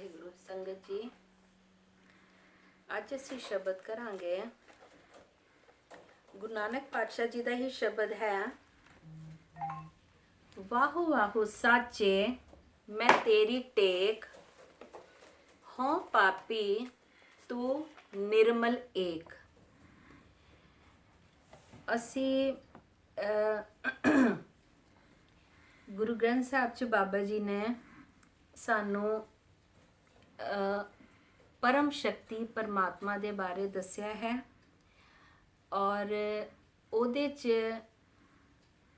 ਵਾਹਿਗੁਰੂ ਸੰਗਤ ਜੀ, ਅੱਜ ਅਸੀਂ ਸ਼ਬਦ ਕਰਾਂਗੇ। ਗੁਰੂ ਨਾਨਕ ਪਾਤਸ਼ਾਹ ਜੀ ਦਾ ਹੀ ਸ਼ਬਦ ਹੈ। ਵਾਹੋ ਵਾਹੋ ਸਾਚੇ ਮੈਂ ਤੇਰੀ ਟੇਕ, ਹੋਂ ਪਾਪੀ ਤੂੰ ਨਿਰਮਲ ਏਕ। ਅਸੀਂ ਗੁਰੂ ਗ੍ਰੰਥ ਸਾਹਿਬ 'ਚ ਬਾਬਾ ਜੀ ਨੇ ਸਾਨੂੰ परम शक्ति परमात्मा दे बारे दस्या है और ਉਹਦੇ 'ਚ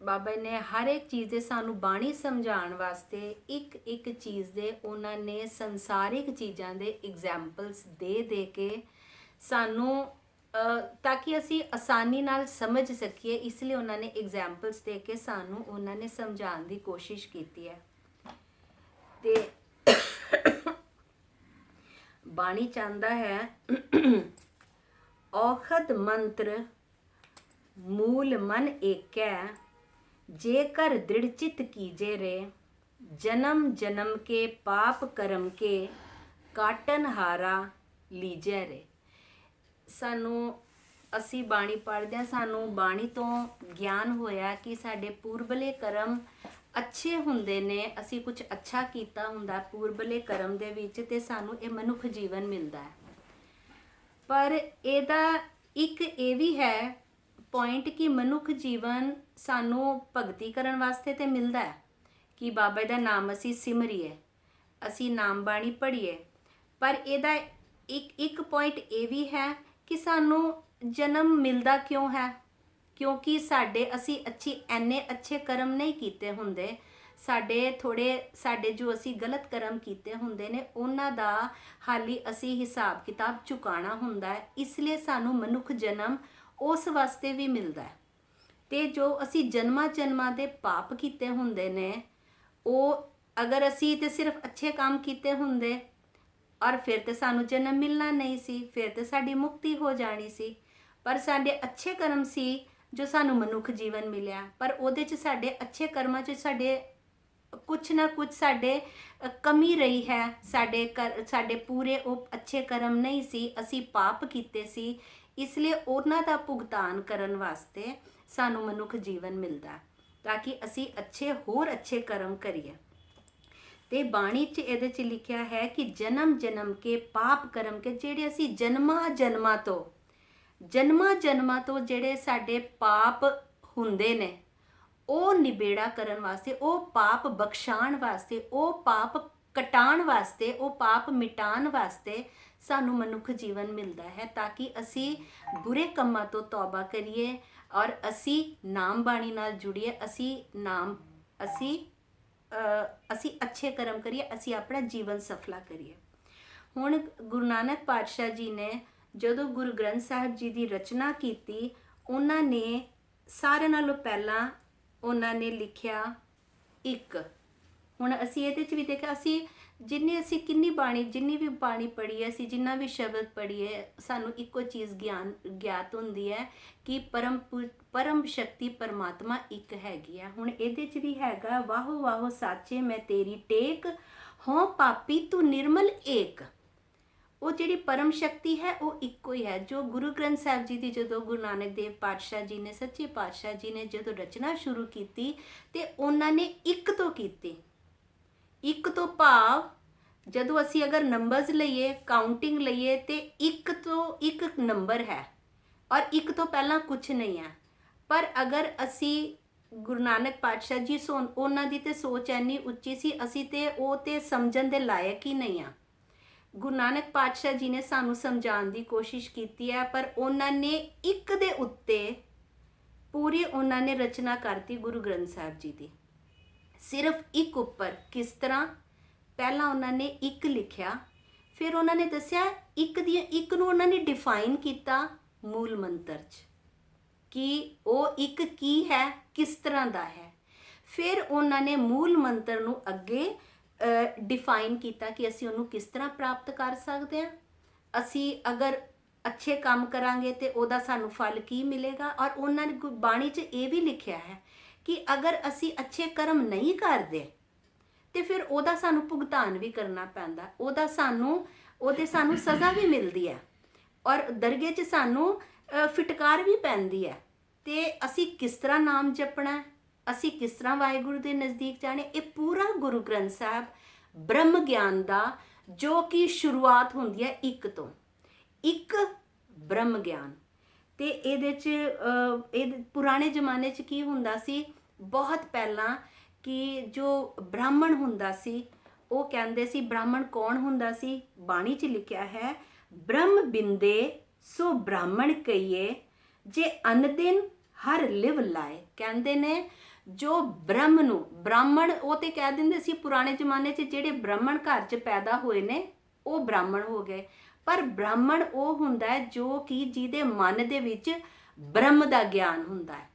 ਬਾਬਾ ਨੇ ਹਰ ਇੱਕ ਚੀਜ਼ ਦੇ ਸਾਨੂੰ ਬਾਣੀ ਸਮਝਾਉਣ ਵਾਸਤੇ ਇੱਕ ਇੱਕ ਚੀਜ਼ ਦੇ ਉਹਨਾਂ ਨੇ ਸੰਸਾਰਿਕ ਚੀਜ਼ਾਂ ਦੇ ਐਗਜ਼ਾਮਪਲਸ ਦੇ ਕੇ ਸਾਨੂੰ ਤਾਂ ਕਿ ਅਸੀਂ ਆਸਾਨੀ ਨਾਲ ਸਮਝ ਸਕੀਏ, ਇਸ ਲਈ ਉਹਨਾਂ ਨੇ ਐਗਜ਼ਾਮਪਲਸ ਦੇ ਕੇ ਸਾਨੂੰ ਉਹਨਾਂ ਨੇ ਸਮਝਾਉਣ ਦੀ ਕੋਸ਼ਿਸ਼ ਕੀਤੀ ਹੈ। ਤੇ ਬਾਣੀ ਚਾਹੁੰਦਾ ਹੈ ਔਖਦ ਮੰਤਰ ਮੂਲ ਮਨ ਏਕੈ, ਜੇਕਰ ਦ੍ਰਿੜ ਚਿਤ ਕੀਜੇ ਰੇ, ਜਨਮ ਜਨਮ ਕੇ ਪਾਪ ਕਰਮ ਕੇ ਕਾਟਨ ਹਾਰਾ ਲੀਜੈ ਰੇ। ਸਾਨੂੰ ਅਸੀਂ ਬਾਣੀ ਪੜ੍ਹਦੇ ਹਾਂ, ਸਾਨੂੰ ਬਾਣੀ ਤੋਂ ਗਿਆਨ ਹੋਇਆ ਕਿ ਸਾਡੇ ਪੂਰਬਲੇ ਕਰਮ ਅੱਛੇ ਹੁੰਦੇ ਨੇ, ਅਸੀਂ ਕੁਝ ਅੱਛਾ ਕੀਤਾ ਹੁੰਦਾ ਪੂਰਬਲੇ ਕਰਮ ਦੇ ਵਿੱਚ ਤੇ ਸਾਨੂੰ ਇਹ ਮਨੁੱਖ ਜੀਵਨ ਮਿਲਦਾ ਹੈ। ਪਰ ਇਹਦਾ ਇੱਕ ਇਹ ਵੀ ਹੈ ਪੁਆਇੰਟ ਕਿ ਮਨੁੱਖ ਜੀਵਨ ਸਾਨੂੰ ਭਗਤੀ ਕਰਨ ਵਾਸਤੇ ਤੇ ਮਿਲਦਾ ਹੈ ਕਿ ਬਾਬਾ ਦਾ ਨਾਮ ਅਸੀਂ ਸਿਮਰੀਏ, ਅਸੀਂ ਨਾਮ ਬਾਣੀ ਪੜ੍ਹੀਏ। ਪਰ ਇਹਦਾ ਇੱਕ ਪੁਆਇੰਟ ਇਹ ਵੀ ਹੈ ਕਿ ਸਾਨੂੰ ਜਨਮ ਮਿਲਦਾ ਕਿਉਂ ਹੈ? ਕਿਉਂਕਿ ਅਸੀਂ ਐਨੇ ਅੱਛੇ ਕਰਮ ਨਹੀਂ ਕੀਤੇ ਹੁੰਦੇ। ਸਾਡੇ ਜੋ ਅਸੀਂ ਗਲਤ ਕਰਮ ਕੀਤੇ ਹੁੰਦੇ ਨੇ ਉਹਨਾਂ ਦਾ ਹਾਲੀ ਅਸੀਂ ਹਿਸਾਬ ਕਿਤਾਬ ਚੁਕਾਉਣਾ ਹੁੰਦਾ ਹੈ। ਇਸ ਲਈ ਸਾਨੂੰ ਮਨੁੱਖ ਜਨਮ ਉਸ ਵਾਸਤੇ ਵੀ ਮਿਲਦਾ ਹੈ। ਤੇ ਜੋ ਅਸੀਂ ਜਨਮਾਂ ਦੇ ਪਾਪ ਕੀਤੇ ਹੁੰਦੇ ਨੇ, ਉਹ ਅਗਰ ਅਸੀਂ ਤੇ ਸਿਰਫ ਅੱਛੇ ਕੰਮ ਕੀਤੇ ਹੁੰਦੇ ਔਰ ਫਿਰ ਤੇ ਸਾਨੂੰ ਜਨਮ ਮਿਲਣਾ ਨਹੀਂ ਸੀ, ਫਿਰ ਤੇ ਸਾਡੀ ਮੁਕਤੀ ਹੋ ਜਾਣੀ ਸੀ। ਪਰ ਸਾਡੇ ਅੱਛੇ ਕਰਮ ਸੀ ਜੋ ਸਾਨੂੰ ਮਨੁੱਖ ਜੀਵਨ ਮਿਲਿਆ। ਪਰ ਉਹਦੇ 'ਚ ਸਾਡੇ ਅੱਛੇ ਕਰਮਾਂ 'ਚ ਸਾਡੇ ਕੁਛ ਨਾ ਕੁਛ ਸਾਡੇ ਕਮੀ ਰਹੀ ਹੈ। ਸਾਡੇ ਪੂਰੇ ਉਹ ਅੱਛੇ ਕਰਮ ਨਹੀਂ ਸੀ, ਅਸੀਂ ਪਾਪ ਕੀਤੇ ਸੀ। ਇਸ ਲਈ ਉਹਨਾਂ ਦਾ ਭੁਗਤਾਨ ਕਰਨ ਵਾਸਤੇ ਸਾਨੂੰ ਮਨੁੱਖ ਜੀਵਨ ਮਿਲਦਾ ਤਾਂ ਕਿ ਅਸੀਂ ਹੋਰ ਅੱਛੇ ਕਰਮ ਕਰੀਏ। ਤੇ ਬਾਣੀ 'ਚ ਇਹਦੇ 'ਚ ਲਿਖਿਆ ਹੈ ਕਿ ਜਨਮ ਜਨਮ ਕੇ ਪਾਪ ਕਰਮ ਕੇ, ਜਿਹੜੇ ਅਸੀਂ ਜਨਮਾਂ ਜਨਮਾਂ ਤੋਂ ਜਿਹੜੇ ਸਾਡੇ ਪਾਪ ਹੁੰਦੇ ਨੇ ਉਹ ਨਿਬੇੜਾ ਕਰਨ ਵਾਸਤੇ, ਉਹ ਪਾਪ ਬਖਸ਼ਾਉਣ ਵਾਸਤੇ, ਉਹ ਪਾਪ ਕਟਾਉਣ ਵਾਸਤੇ, ਉਹ ਪਾਪ ਮਿਟਾਉਣ ਵਾਸਤੇ ਸਾਨੂੰ ਮਨੁੱਖ ਜੀਵਨ ਮਿਲਦਾ ਹੈ ਤਾਂ ਕਿ ਅਸੀਂ ਬੁਰੇ ਕੰਮਾਂ ਤੋਂ ਤੌਬਾ ਕਰੀਏ ਔਰ ਅਸੀਂ ਨਾਮ ਬਾਣੀ ਨਾਲ ਜੁੜੀਏ, ਅਸੀਂ ਅੱਛੇ ਕਰਮ ਕਰੀਏ, ਅਸੀਂ ਆਪਣਾ ਜੀਵਨ ਸਫਲਾ ਕਰੀਏ। ਹੁਣ ਗੁਰੂ ਨਾਨਕ ਪਾਤਸ਼ਾਹ ਜੀ ਨੇ ਜਦੋਂ ਗੁਰੂ ਗ੍ਰੰਥ ਸਾਹਿਬ ਜੀ ਦੀ ਰਚਨਾ ਕੀਤੀ, ਉਹਨਾਂ ਨੇ ਸਾਰਿਆਂ ਨਾਲੋਂ ਪਹਿਲਾਂ ਉਹਨਾਂ ਨੇ ਲਿਖਿਆ ਇੱਕ। ਹੁਣ ਅਸੀਂ ਇਹਦੇ 'ਚ ਵੀ ਦੇਖਿਆ, ਅਸੀਂ ਜਿੰਨੀ ਵੀ ਬਾਣੀ ਪੜ੍ਹੀਏ, ਅਸੀਂ ਜਿੰਨਾ ਵੀ ਸ਼ਬਦ ਪੜ੍ਹੀਏ, ਸਾਨੂੰ ਇੱਕੋ ਚੀਜ਼ ਗਿਆਤ ਹੁੰਦੀ ਹੈ ਕਿ ਪਰਮ ਸ਼ਕਤੀ ਪਰਮਾਤਮਾ ਇੱਕ ਹੈਗੀ ਆ। ਹੁਣ ਇਹਦੇ 'ਚ ਵੀ ਹੈਗਾ ਵਾਹੋ ਵਾਹੋ ਸਾਚੇ ਮੈਂ ਤੇਰੀ ਟੇਕ, ਹੋਂ ਪਾਪੀ ਤੂੰ ਨਿਰਮਲ ਏਕ। ਉਹ ਜਿਹੜੀ ਪਰਮ ਸ਼ਕਤੀ ਹੈ ਉਹ ਇੱਕੋ ਹੀ ਹੈ। ਜੋ ਗੁਰੂ ਗ੍ਰੰਥ ਸਾਹਿਬ ਜੀ ਦੀ ਜਦੋਂ ਗੁਰੂ ਨਾਨਕ ਦੇਵ ਪਾਤਸ਼ਾਹ ਜੀ ਨੇ, ਸੱਚੇ ਪਾਤਸ਼ਾਹ ਜੀ ਨੇ ਜਦੋਂ ਰਚਨਾ ਸ਼ੁਰੂ ਕੀਤੀ ਤੇ ਉਹਨਾਂ ਨੇ ਇੱਕ ਤੋਂ ਕੀਤੀ। ਇੱਕ ਤੋਂ ਭਾਵ ਜਦੋਂ ਅਸੀਂ ਅਗਰ ਨੰਬਰਸ ਲਈਏ, ਕਾਊਂਟਿੰਗ ਲਈਏ ਤੇ ਇੱਕ ਤੋਂ ਇੱਕ ਨੰਬਰ ਹੈ ਔਰ ਇੱਕ ਤੋਂ ਪਹਿਲਾਂ ਕੁਝ ਨਹੀਂ ਹੈ। ਪਰ ਅਗਰ ਅਸੀਂ ਗੁਰੂ ਨਾਨਕ ਪਾਤਸ਼ਾਹ ਜੀ ਉਹਨਾਂ ਦੀ ਤੇ ਸੋਚ ਇੰਨੀ ਉੱਚੀ ਸੀ, ਅਸੀਂ ਤੇ ਉਹ ਤੇ ਸਮਝਣ ਦੇ ਲਾਇਕ ਹੀ ਨਹੀਂ ਆ। ਗੁਰੂ ਨਾਨਕ ਪਾਤਸ਼ਾਹ ਜੀ ਨੇ ਸਾਨੂੰ ਸਮਝਾਉਣ ਦੀ ਕੋਸ਼ਿਸ਼ ਕੀਤੀ ਹੈ, ਪਰ ਉਹਨਾਂ ਨੇ ਇੱਕ ਦੇ ਉੱਤੇ ਪੂਰੀ ਉਹਨਾਂ ਨੇ ਰਚਨਾ ਕਰਤੀ ਗੁਰੂ ਗ੍ਰੰਥ ਸਾਹਿਬ ਜੀ ਦੀ, ਸਿਰਫ ਇੱਕ ਉੱਪਰ। ਕਿਸ ਤਰ੍ਹਾਂ? ਪਹਿਲਾਂ ਉਹਨਾਂ ਨੇ ਇੱਕ ਲਿਖਿਆ, ਫਿਰ ਉਹਨਾਂ ਨੇ ਦੱਸਿਆ ਇੱਕ ਨੂੰ ਉਹਨਾਂ ਨੇ ਡਿਫਾਈਨ ਕੀਤਾ ਮੂਲ ਮੰਤਰ 'ਚ ਕਿ ਉਹ ਇੱਕ ਕੀ ਹੈ, ਕਿਸ ਤਰ੍ਹਾਂ ਦਾ ਹੈ। ਫਿਰ ਉਹਨਾਂ ਨੇ ਮੂਲ ਮੰਤਰ ਨੂੰ ਅੱਗੇ ਡਿਫਾਈਨ ਕੀਤਾ ਕਿ ਅਸੀਂ ਉਹਨੂੰ ਕਿਸ ਤਰ੍ਹਾਂ ਪ੍ਰਾਪਤ ਕਰ ਸਕਦੇ ਹਾਂ। ਅਸੀਂ ਅਗਰ ਅੱਛੇ ਕੰਮ ਕਰਾਂਗੇ ਤੇ ਉਹਦਾ ਸਾਨੂੰ ਫਲ ਕੀ ਮਿਲੇਗਾ। ਔਰ ਉਹਨਾਂ ਨੇ ਬਾਣੀ 'ਚ ਇਹ ਵੀ ਲਿਖਿਆ ਹੈ ਕਿ ਅਗਰ ਅਸੀਂ ਅੱਛੇ ਕਰਮ ਨਹੀਂ ਕਰਦੇ ਤੇ ਫਿਰ ਉਹਦਾ ਸਾਨੂੰ ਭੁਗਤਾਨ ਵੀ ਕਰਨਾ ਪੈਂਦਾ, ਉਹਦੇ ਸਾਨੂੰ ਸਜ਼ਾ ਵੀ ਮਿਲਦੀ ਹੈ ਔਰ ਦਰਗੇ 'ਚ ਸਾਨੂੰ ਫਿਟਕਾਰ ਵੀ ਪੈਂਦੀ ਹੈ। ਤੇ ਅਸੀਂ ਕਿਸ ਤਰ੍ਹਾਂ ਨਾਮ ਜਪਣਾ, ਅਸੀਂ ਕਿਸ ਤਰ੍ਹਾਂ ਵਾਹਿਗੁਰੂ ਦੇ ਨਜ਼ਦੀਕ ਜਾਣੇ, ਇਹ ਪੂਰਾ ਗੁਰੂ ਗ੍ਰੰਥ ਸਾਹਿਬ ਬ੍ਰਹਮ ਗਿਆਨ ਦਾ, ਜੋ ਕਿ ਸ਼ੁਰੂਆਤ ਹੁੰਦੀ ਹੈ ਇੱਕ ਤੋਂ, ਇੱਕ ਬ੍ਰਹਮ ਗਿਆਨ। ਤੇ ਇਹਦੇ 'ਚ ਇਹ ਪੁਰਾਣੇ ਜ਼ਮਾਨੇ 'ਚ ਕੀ ਹੁੰਦਾ ਸੀ, ਬਹੁਤ ਪਹਿਲਾਂ ਕਿ ਜੋ ਬ੍ਰਾਹਮਣ ਹੁੰਦਾ ਸੀ, ਉਹ ਕਹਿੰਦੇ ਸੀ, ਬ੍ਰਾਹਮਣ ਕੌਣ ਹੁੰਦਾ ਸੀ, ਬਾਣੀ 'ਚ ਲਿਖਿਆ ਹੈ, ਬ੍ਰਹਮ ਬਿੰਦੇ ਸੋ ਬ੍ਰਾਹਮਣ ਕਹੀਏ, ਜੇ ਅਨ ਦਿਨ ਹਰ ਲਿਵ ਲਾਏ। ਕਹਿੰਦੇ ਨੇ ਜੋ ਬ੍ਰਹਮ ਨੂੰ, ਬ੍ਰਾਹਮਣ ਉਹ ਤੇ ਕਹਿ ਦਿੰਦੇ ਸੀ ਪੁਰਾਣੇ ਜ਼ਮਾਨੇ 'ਚ, ਜਿਹੜੇ ਬ੍ਰਾਹਮਣ ਘਰ 'ਚ ਪੈਦਾ ਹੋਏ ਨੇ ਉਹ ਬ੍ਰਾਹਮਣ ਹੋ ਗਏ। ਪਰ ਬ੍ਰਾਹਮਣ ਉਹ ਹੁੰਦਾ ਹੈ ਜੋ ਕਿ ਜਿਹਦੇ ਮਨ ਦੇ ਵਿੱਚ ਬ੍ਰਹਮ ਦਾ ਗਿਆਨ ਹੁੰਦਾ ਹੈ।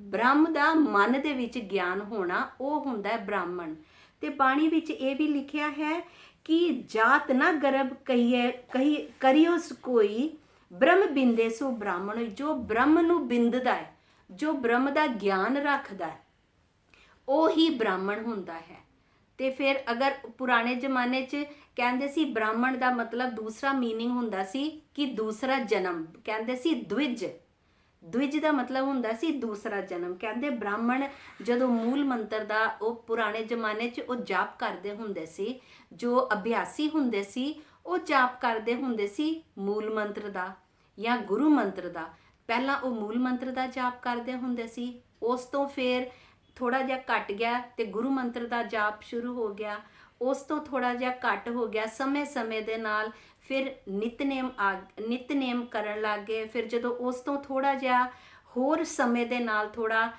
ਬ੍ਰਹਮ ਦਾ ਮਨ ਦੇ ਵਿੱਚ ਗਿਆਨ ਹੋਣਾ, ਉਹ ਹੁੰਦਾ ਹੈ ਬ੍ਰਾਹਮਣ। ਤੇ ਬਾਣੀ ਵਿੱਚ ਇਹ ਵੀ ਲਿਖਿਆ ਹੈ ਕਿ ਜਾਤ ਨਾ ਗਰਭ ਕਰਿਓ ਕੋਈ, ਬ੍ਰਹਮ ਬਿੰਦੇ ਸੋ ਬ੍ਰਾਹਮਣ। ਜੋ ਬ੍ਰਹਮ ਨੂੰ ਬਿੰਦਦਾ ਹੈ, ਜੋ ਬ੍ਰਹਮ ਦਾ ਗਿਆਨ ਰੱਖਦਾ ਹੈ, ਉਹ ਹੀ ਬ੍ਰਾਹਮਣ ਹੁੰਦਾ ਹੈ। ਤੇ ਫਿਰ ਅਗਰ ਪੁਰਾਣੇ ਜ਼ਮਾਨੇ 'ਚ ਕਹਿੰਦੇ ਸੀ ਬ੍ਰਾਹਮਣ ਦਾ ਮਤਲਬ ਦੂਸਰਾ ਮੀਨਿੰਗ ਹੁੰਦਾ ਸੀ ਕਿ ਦੂਸਰਾ ਜਨਮ, ਕਹਿੰਦੇ ਸੀ द्विज। द्विज ਦਾ ਮਤਲਬ ਹੁੰਦਾ ਸੀ ਦੂਸਰਾ ਜਨਮ। ਕਹਿੰਦੇ ਬ੍ਰਾਹਮਣ ਜਦੋਂ ਮੂਲ ਮੰਤਰ ਦਾ, ਉਹ ਪੁਰਾਣੇ ਜ਼ਮਾਨੇ 'ਚ ਉਹ ਜਾਪ ਕਰਦੇ ਹੁੰਦੇ ਸੀ, ਜੋ ਅਭਿਆਸੀ ਹੁੰਦੇ ਸੀ ਉਹ ਜਾਪ ਕਰਦੇ ਹੁੰਦੇ ਸੀ ਮੂਲ ਮੰਤਰ ਦਾ ਜਾਂ ਗੁਰੂ ਮੰਤਰ ਦਾ। ਪਹਿਲਾਂ ਉਹ ਮੂਲ ਮੰਤਰ ਦਾ ਜਾਪ ਕਰਦੇ ਹੁੰਦੇ ਸੀ, ਉਸ ਤੋਂ ਫਿਰ ਥੋੜਾ ਜਿਹਾ ਘਟ ਗਿਆ ਤੇ ਗੁਰੂ ਮੰਤਰ ਦਾ ਜਾਪ ਸ਼ੁਰੂ ਹੋ ਗਿਆ, ਉਸ ਤੋਂ ਥੋੜਾ ਜਿਹਾ ਘੱਟ ਹੋ ਗਿਆ। ਸਮੇਂ ਦੇ ਨਾਲ ਫਿਰ ਨਿਤਨੇਮ ਕਰਨ ਲੱਗ ਗਏ। ਫਿਰ ਜਦੋਂ ਉਸ ਤੋਂ ਥੋੜਾ ਜਿਹਾ ਹੋਰ ਸਮੇਂ ਦੇ ਨਾਲ ਥੋੜਾ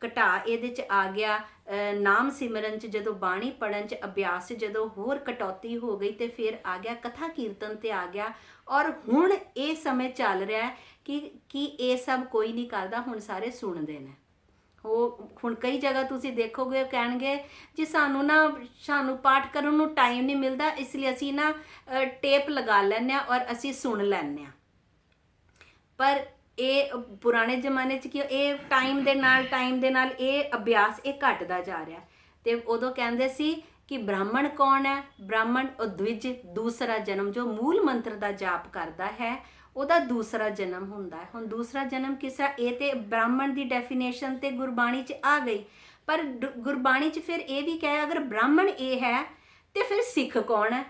ਘਟਾ ਇਹਦੇ 'ਚ ਆ ਗਿਆ, ਨਾਮ ਸਿਮਰਨ 'ਚ, ਜਦੋਂ ਬਾਣੀ ਪੜਨ 'ਚ, ਅਭਿਆਸ 'ਚ ਜਦੋਂ ਹੋਰ ਕਟੌਤੀ ਹੋ ਗਈ ਤੇ ਫਿਰ ਆ ਗਿਆ ਕਥਾ ਕੀਰਤਨ ਤੇ ਆ ਗਿਆ। ਔਰ ਹੁਣ ਇਹ ਸਮੇਂ ਚੱਲ ਰਿਹਾ ਹੈ ਕਿ ਇਹ ਸਭ ਕੋਈ ਨਹੀਂ ਕਰਦਾ, ਹੁਣ ਸਾਰੇ ਸੁਣਦੇ ਨੇ। ਉਹ ਹੁਣ ਕਈ ਜਗ੍ਹਾ ਤੁਸੀਂ ਦੇਖੋਗੇ, ਕਹਿਣਗੇ ਜੀ ਸਾਨੂੰ ਪਾਠ ਕਰਨ ਨੂੰ ਟਾਈਮ ਨਹੀਂ ਮਿਲਦਾ, ਇਸ ਲਈ ਅਸੀਂ ਨਾ ਟੇਪ ਲਗਾ ਲੈਂਦੇ ਹਾਂ ਔਰ ਅਸੀਂ ਸੁਣ ਲੈਂਦੇ ਹਾਂ। ਪਰ ਇਹ ਪੁਰਾਣੇ ਜ਼ਮਾਨੇ 'ਚ ਕੀ, ਇਹ ਟਾਈਮ ਦੇ ਨਾਲ ਇਹ ਅਭਿਆਸ ਇਹ ਘਟਦਾ ਜਾ ਰਿਹਾ। ਤੇ ਉਦੋਂ ਕਹਿੰਦੇ ਸੀ ਕਿ ਬ੍ਰਾਹਮਣ ਕੌਣ ਹੈ, ਬ੍ਰਾਹਮਣ ਉਹ द्विज, ਦੂਸਰਾ ਜਨਮ, ਜੋ ਮੂਲ ਮੰਤਰ ਦਾ ਜਾਪ ਕਰਦਾ ਹੈ ਉਹਦਾ ਦੂਸਰਾ ਜਨਮ ਹੁੰਦਾ ਹੈ। ਹੁਣ ਦੂਸਰਾ ਜਨਮ ਕਿਸ ਤਰ੍ਹਾਂ, ਇਹ ਤੇ ਬ੍ਰਾਹਮਣ ਦੀ ਡੈਫੀਨੇਸ਼ਨ ਤੇ ਗੁਰਬਾਣੀ 'ਚ ਆ ਗਈ, ਪਰ ਗੁਰਬਾਣੀ 'ਚ ਫਿਰ ਇਹ ਵੀ ਕਹੇ ਅਗਰ ਬ੍ਰਾਹਮਣ ਇਹ ਹੈ ਤੇ ਫਿਰ ਸਿੱਖ ਕੌਣ ਹੈ,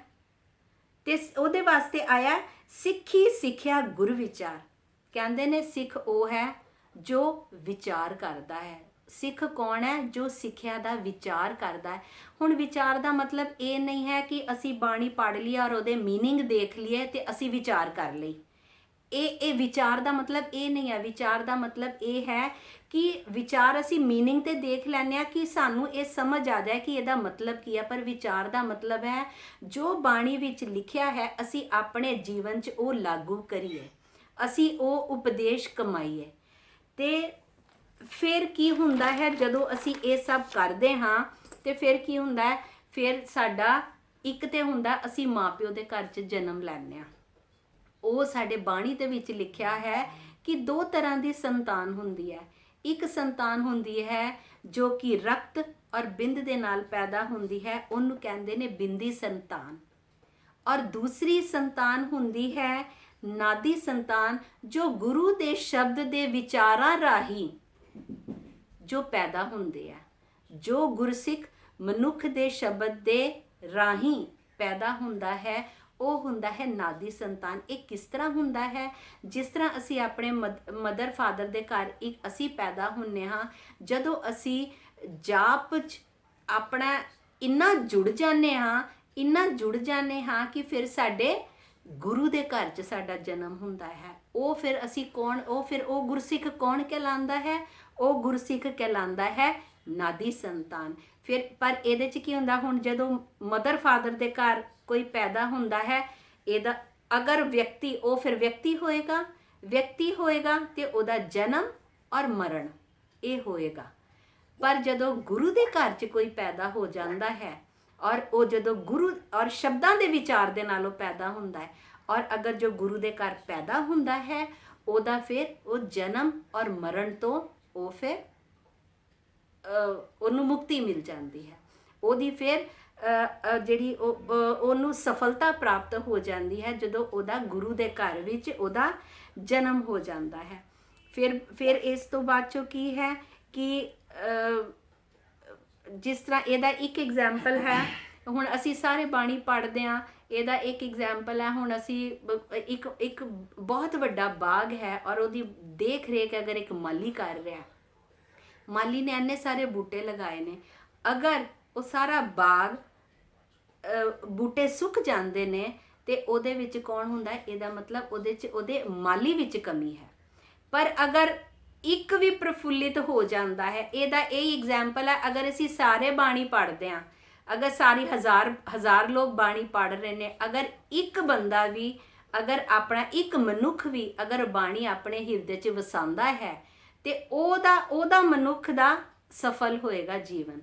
ਤੇ ਉਹਦੇ ਵਾਸਤੇ ਆਇਆ ਸਿੱਖੀ ਸਿੱਖਿਆ ਗੁਰ ਵਿਚਾਰ। ਕਹਿੰਦੇ ਨੇ ਸਿੱਖ ਉਹ ਹੈ ਜੋ ਵਿਚਾਰ ਕਰਦਾ ਹੈ। ਸਿੱਖ ਕੌਣ ਹੈ, ਜੋ ਸਿੱਖਿਆ ਦਾ ਵਿਚਾਰ ਕਰਦਾ ਹੈ। ਹੁਣ ਵਿਚਾਰ ਦਾ ਮਤਲਬ ਇਹ ਨਹੀਂ ਹੈ ਕਿ ਅਸੀਂ ਬਾਣੀ ਪੜ੍ਹ ਲਈ ਔਰ ਉਹਦੇ ਮੀਨਿੰਗ ਦੇਖ ਲਈਏ ਤੇ ਅਸੀਂ ਵਿਚਾਰ ਕਰ ਲਈ। ਇਹ ਵਿਚਾਰ ਦਾ ਮਤਲਬ ਇਹ ਨਹੀਂ ਹੈ। ਵਿਚਾਰ ਦਾ ਮਤਲਬ ਇਹ ਹੈ ਕਿ ਵਿਚਾਰ ਅਸੀਂ ਮੀਨਿੰਗ ਤੇ ਦੇਖ ਲੈਂਦੇ ਹਾਂ ਕਿ ਸਾਨੂੰ ਇਹ ਸਮਝ ਆ ਜਾਏ ਕਿ ਇਹਦਾ ਮਤਲਬ ਕੀ ਹੈ, ਪਰ ਵਿਚਾਰ ਦਾ ਮਤਲਬ ਹੈ ਜੋ ਬਾਣੀ ਵਿੱਚ ਲਿਖਿਆ ਹੈ ਅਸੀਂ ਆਪਣੇ ਜੀਵਨ 'ਚ ਉਹ ਲਾਗੂ ਕਰੀਏ, ਅਸੀਂ ਉਹ ਉਪਦੇਸ਼ ਕਮਾਈਏ। ਤੇ ਫਿਰ ਕੀ ਹੁੰਦਾ ਹੈ, ਜਦੋਂ ਅਸੀਂ ਇਹ ਸਭ ਕਰਦੇ ਹਾਂ ਤੇ ਫਿਰ ਕੀ ਹੁੰਦਾ ਹੈ, ਫਿਰ ਸਾਡਾ ਇੱਕ ਤੇ ਹੁੰਦਾ ਅਸੀਂ ਮਾਪਿਓ ਦੇ ਘਰ 'ਚ ਜਨਮ ਲੈਂਦੇ ਹਾਂ। ਉਹ ਸਾਡੇ ਬਾਣੀ ਦੇ ਵਿੱਚ ਲਿਖਿਆ ਹੈ ਕਿ ਦੋ ਤਰ੍ਹਾਂ ਦੀ ਸੰਤਾਨ ਹੁੰਦੀ ਹੈ। ਇੱਕ ਸੰਤਾਨ ਹੁੰਦੀ ਹੈ ਜੋ ਕਿ ਰਕਤ ਔਰ ਬਿੰਦ ਦੇ ਨਾਲ ਪੈਦਾ ਹੁੰਦੀ ਹੈ, ਉਹਨੂੰ ਕਹਿੰਦੇ ਨੇ ਬਿੰਦੀ ਸੰਤਾਨ। ਔਰ ਦੂਸਰੀ ਸੰਤਾਨ ਹੁੰਦੀ ਹੈ ਨਾਦੀ ਸੰਤਾਨ, ਜੋ ਗੁਰੂ ਦੇ ਸ਼ਬਦ ਦੇ ਵਿਚਾਰਾਂ ਰਾਹੀਂ ਜੋ ਪੈਦਾ ਹੁੰਦੇ ਆ। ਜੋ ਗੁਰਸਿੱਖ ਮਨੁੱਖ ਦੇ ਸ਼ਬਦ ਦੇ ਰਾਹੀਂ ਪੈਦਾ ਹੁੰਦਾ ਹੈ ਉਹ ਹੁੰਦਾ ਹੈ ਨਾਦੀ ਸੰਤਾਨ। ਇਹ ਕਿਸ ਤਰ੍ਹਾਂ ਹੁੰਦਾ ਹੈ, ਜਿਸ ਤਰ੍ਹਾਂ ਅਸੀਂ ਆਪਣੇ ਮਦਰ ਫਾਦਰ ਦੇ ਘਰ ਅਸੀਂ ਪੈਦਾ ਹੁੰਨੇ ਹਾਂ, ਜਦੋਂ ਅਸੀਂ ਜਾਪ 'ਚ ਆਪਣਾ ਇੰਨਾ ਜੁੜ ਜਾਂਦੇ ਹਾਂ ਕਿ ਫਿਰ ਸਾਡੇ ਗੁਰੂ ਦੇ ਘਰ 'ਚ ਸਾਡਾ ਜਨਮ ਹੁੰਦਾ ਹੈ। ਉਹ ਫਿਰ ਅਸੀਂ ਕੌਣ, ਉਹ ਗੁਰਸਿੱਖ ਕੌਣ ਕਹਿਲਾਂਦਾ ਹੈ, ਉਹ ਗੁਰਸਿੱਖ ਕਹਿਲਾਂਦਾ ਹੈ ਨਾਦੀ ਸੰਤਾਨ। ਫਿਰ ਪਰ ਇਹਦੇ 'ਚ ਕੀ ਹੁੰਦਾ, ਹੁਣ ਜਦੋਂ ਮਦਰ ਫਾਦਰ ਦੇ ਘਰ ਕੋਈ ਪੈਦਾ ਹੁੰਦਾ ਹੈ, ਇਹਦਾ ਅਗਰ ਵਿਅਕਤੀ, ਉਹ ਫਿਰ ਵਿਅਕਤੀ ਹੋਏਗਾ ਤੇ ਉਹਦਾ ਜਨਮ ਔਰ ਮਰਨ ਇਹ ਹੋਏਗਾ। ਪਰ ਜਦੋਂ ਗੁਰੂ ਦੇ ਘਰ 'ਚ ਕੋਈ ਪੈਦਾ ਹੋ ਜਾਂਦਾ ਹੈ ਔਰ ਉਹ ਜਦੋਂ ਗੁਰੂ ਔਰ ਸ਼ਬਦਾਂ ਦੇ ਵਿਚਾਰ ਦੇ ਨਾਲ ਉਹ ਪੈਦਾ ਹੁੰਦਾ ਹੈ, ਔਰ ਅਗਰ ਜੋ ਗੁਰੂ ਦੇ ਘਰ ਪੈਦਾ ਹੁੰਦਾ ਹੈ ਉਹਦਾ ਫਿਰ ਉਹ ਜਨਮ ਔਰ ਮਰਨ ਤੋਂ ਉਹ ਫਿਰ ਉਹਨੂੰ ਮੁਕਤੀ ਮਿਲ ਜਾਂਦੀ ਹੈ, ਉਹਦੀ ਫਿਰ ਜਿਹੜੀ ਉਹਨੂੰ ਸਫਲਤਾ ਪ੍ਰਾਪਤ ਹੋ ਜਾਂਦੀ ਹੈ ਜਦੋਂ ਉਹਦਾ ਗੁਰੂ ਦੇ ਘਰ ਵਿੱਚ ਉਹਦਾ ਜਨਮ ਹੋ ਜਾਂਦਾ ਹੈ। ਫਿਰ ਇਸ ਤੋਂ ਬਾਅਦ ਚੋਂ ਕੀ ਹੈ ਕਿ ਜਿਸ ਤਰ੍ਹਾਂ ਇਹਦਾ ਇੱਕ ਐਗਜ਼ਾਮਪਲ ਹੈ, ਹੁਣ ਅਸੀਂ ਸਾਰੇ ਬਾਣੀ ਪੜ੍ਹਦੇ ਹਾਂ, ਇਹਦਾ ਇੱਕ ਐਗਜ਼ਾਮਪਲ ਹੈ, ਹੁਣ ਅਸੀਂ ਇੱਕ ਬਹੁਤ ਵੱਡਾ ਬਾਗ ਹੈ ਔਰ ਉਹਦੀ ਦੇਖ ਰੇਖ ਅਗਰ ਇੱਕ ਮਾਲੀ ਕਰ ਰਿਹਾ, ਮਾਲੀ ਨੇ ਇੰਨੇ ਸਾਰੇ ਬੂਟੇ ਲਗਾਏ ਨੇ, ਅਗਰ ਉਹ ਸਾਰਾ ਬਾਗ ਬੂਟੇ ਸੁੱਕ ਜਾਂਦੇ ਨੇ ਤੇ ਉਹਦੇ ਵਿੱਚ ਕੌਣ ਹੁੰਦਾ, ਇਹਦਾ ਮਤਲਬ ਉਹਦੇ ਮਾਲੀ ਵਿੱਚ ਕਮੀ ਹੈ। ਪਰ ਅਗਰ ਇੱਕ ਵੀ ਪ੍ਰਫੁੱਲਿਤ ਹੋ ਜਾਂਦਾ ਹੈ, ਇਹਦਾ ਇਹ ਐਗਜ਼ਾਮਪਲ ਹੈ, ਅਗਰ ਅਸੀਂ ਸਾਰੇ ਬਾਣੀ ਪੜ੍ਹਦੇ ਹਾਂ, ਅਗਰ ਸਾਰੀ ਹਜ਼ਾਰ ਲੋਕ ਬਾਣੀ ਪੜ੍ਹ ਰਹੇ ਨੇ, ਅਗਰ ਇੱਕ ਬੰਦਾ ਵੀ, ਅਗਰ ਆਪਣਾ ਇੱਕ ਮਨੁੱਖ ਵੀ ਅਗਰ ਬਾਣੀ ਆਪਣੇ ਹਿਰਦੇ 'ਚ ਵਸਾਉਂਦਾ ਹੈ ਤੇ ਉਹਦਾ ਮਨੁੱਖ ਦਾ ਸਫਲ ਹੋਏਗਾ ਜੀਵਨ।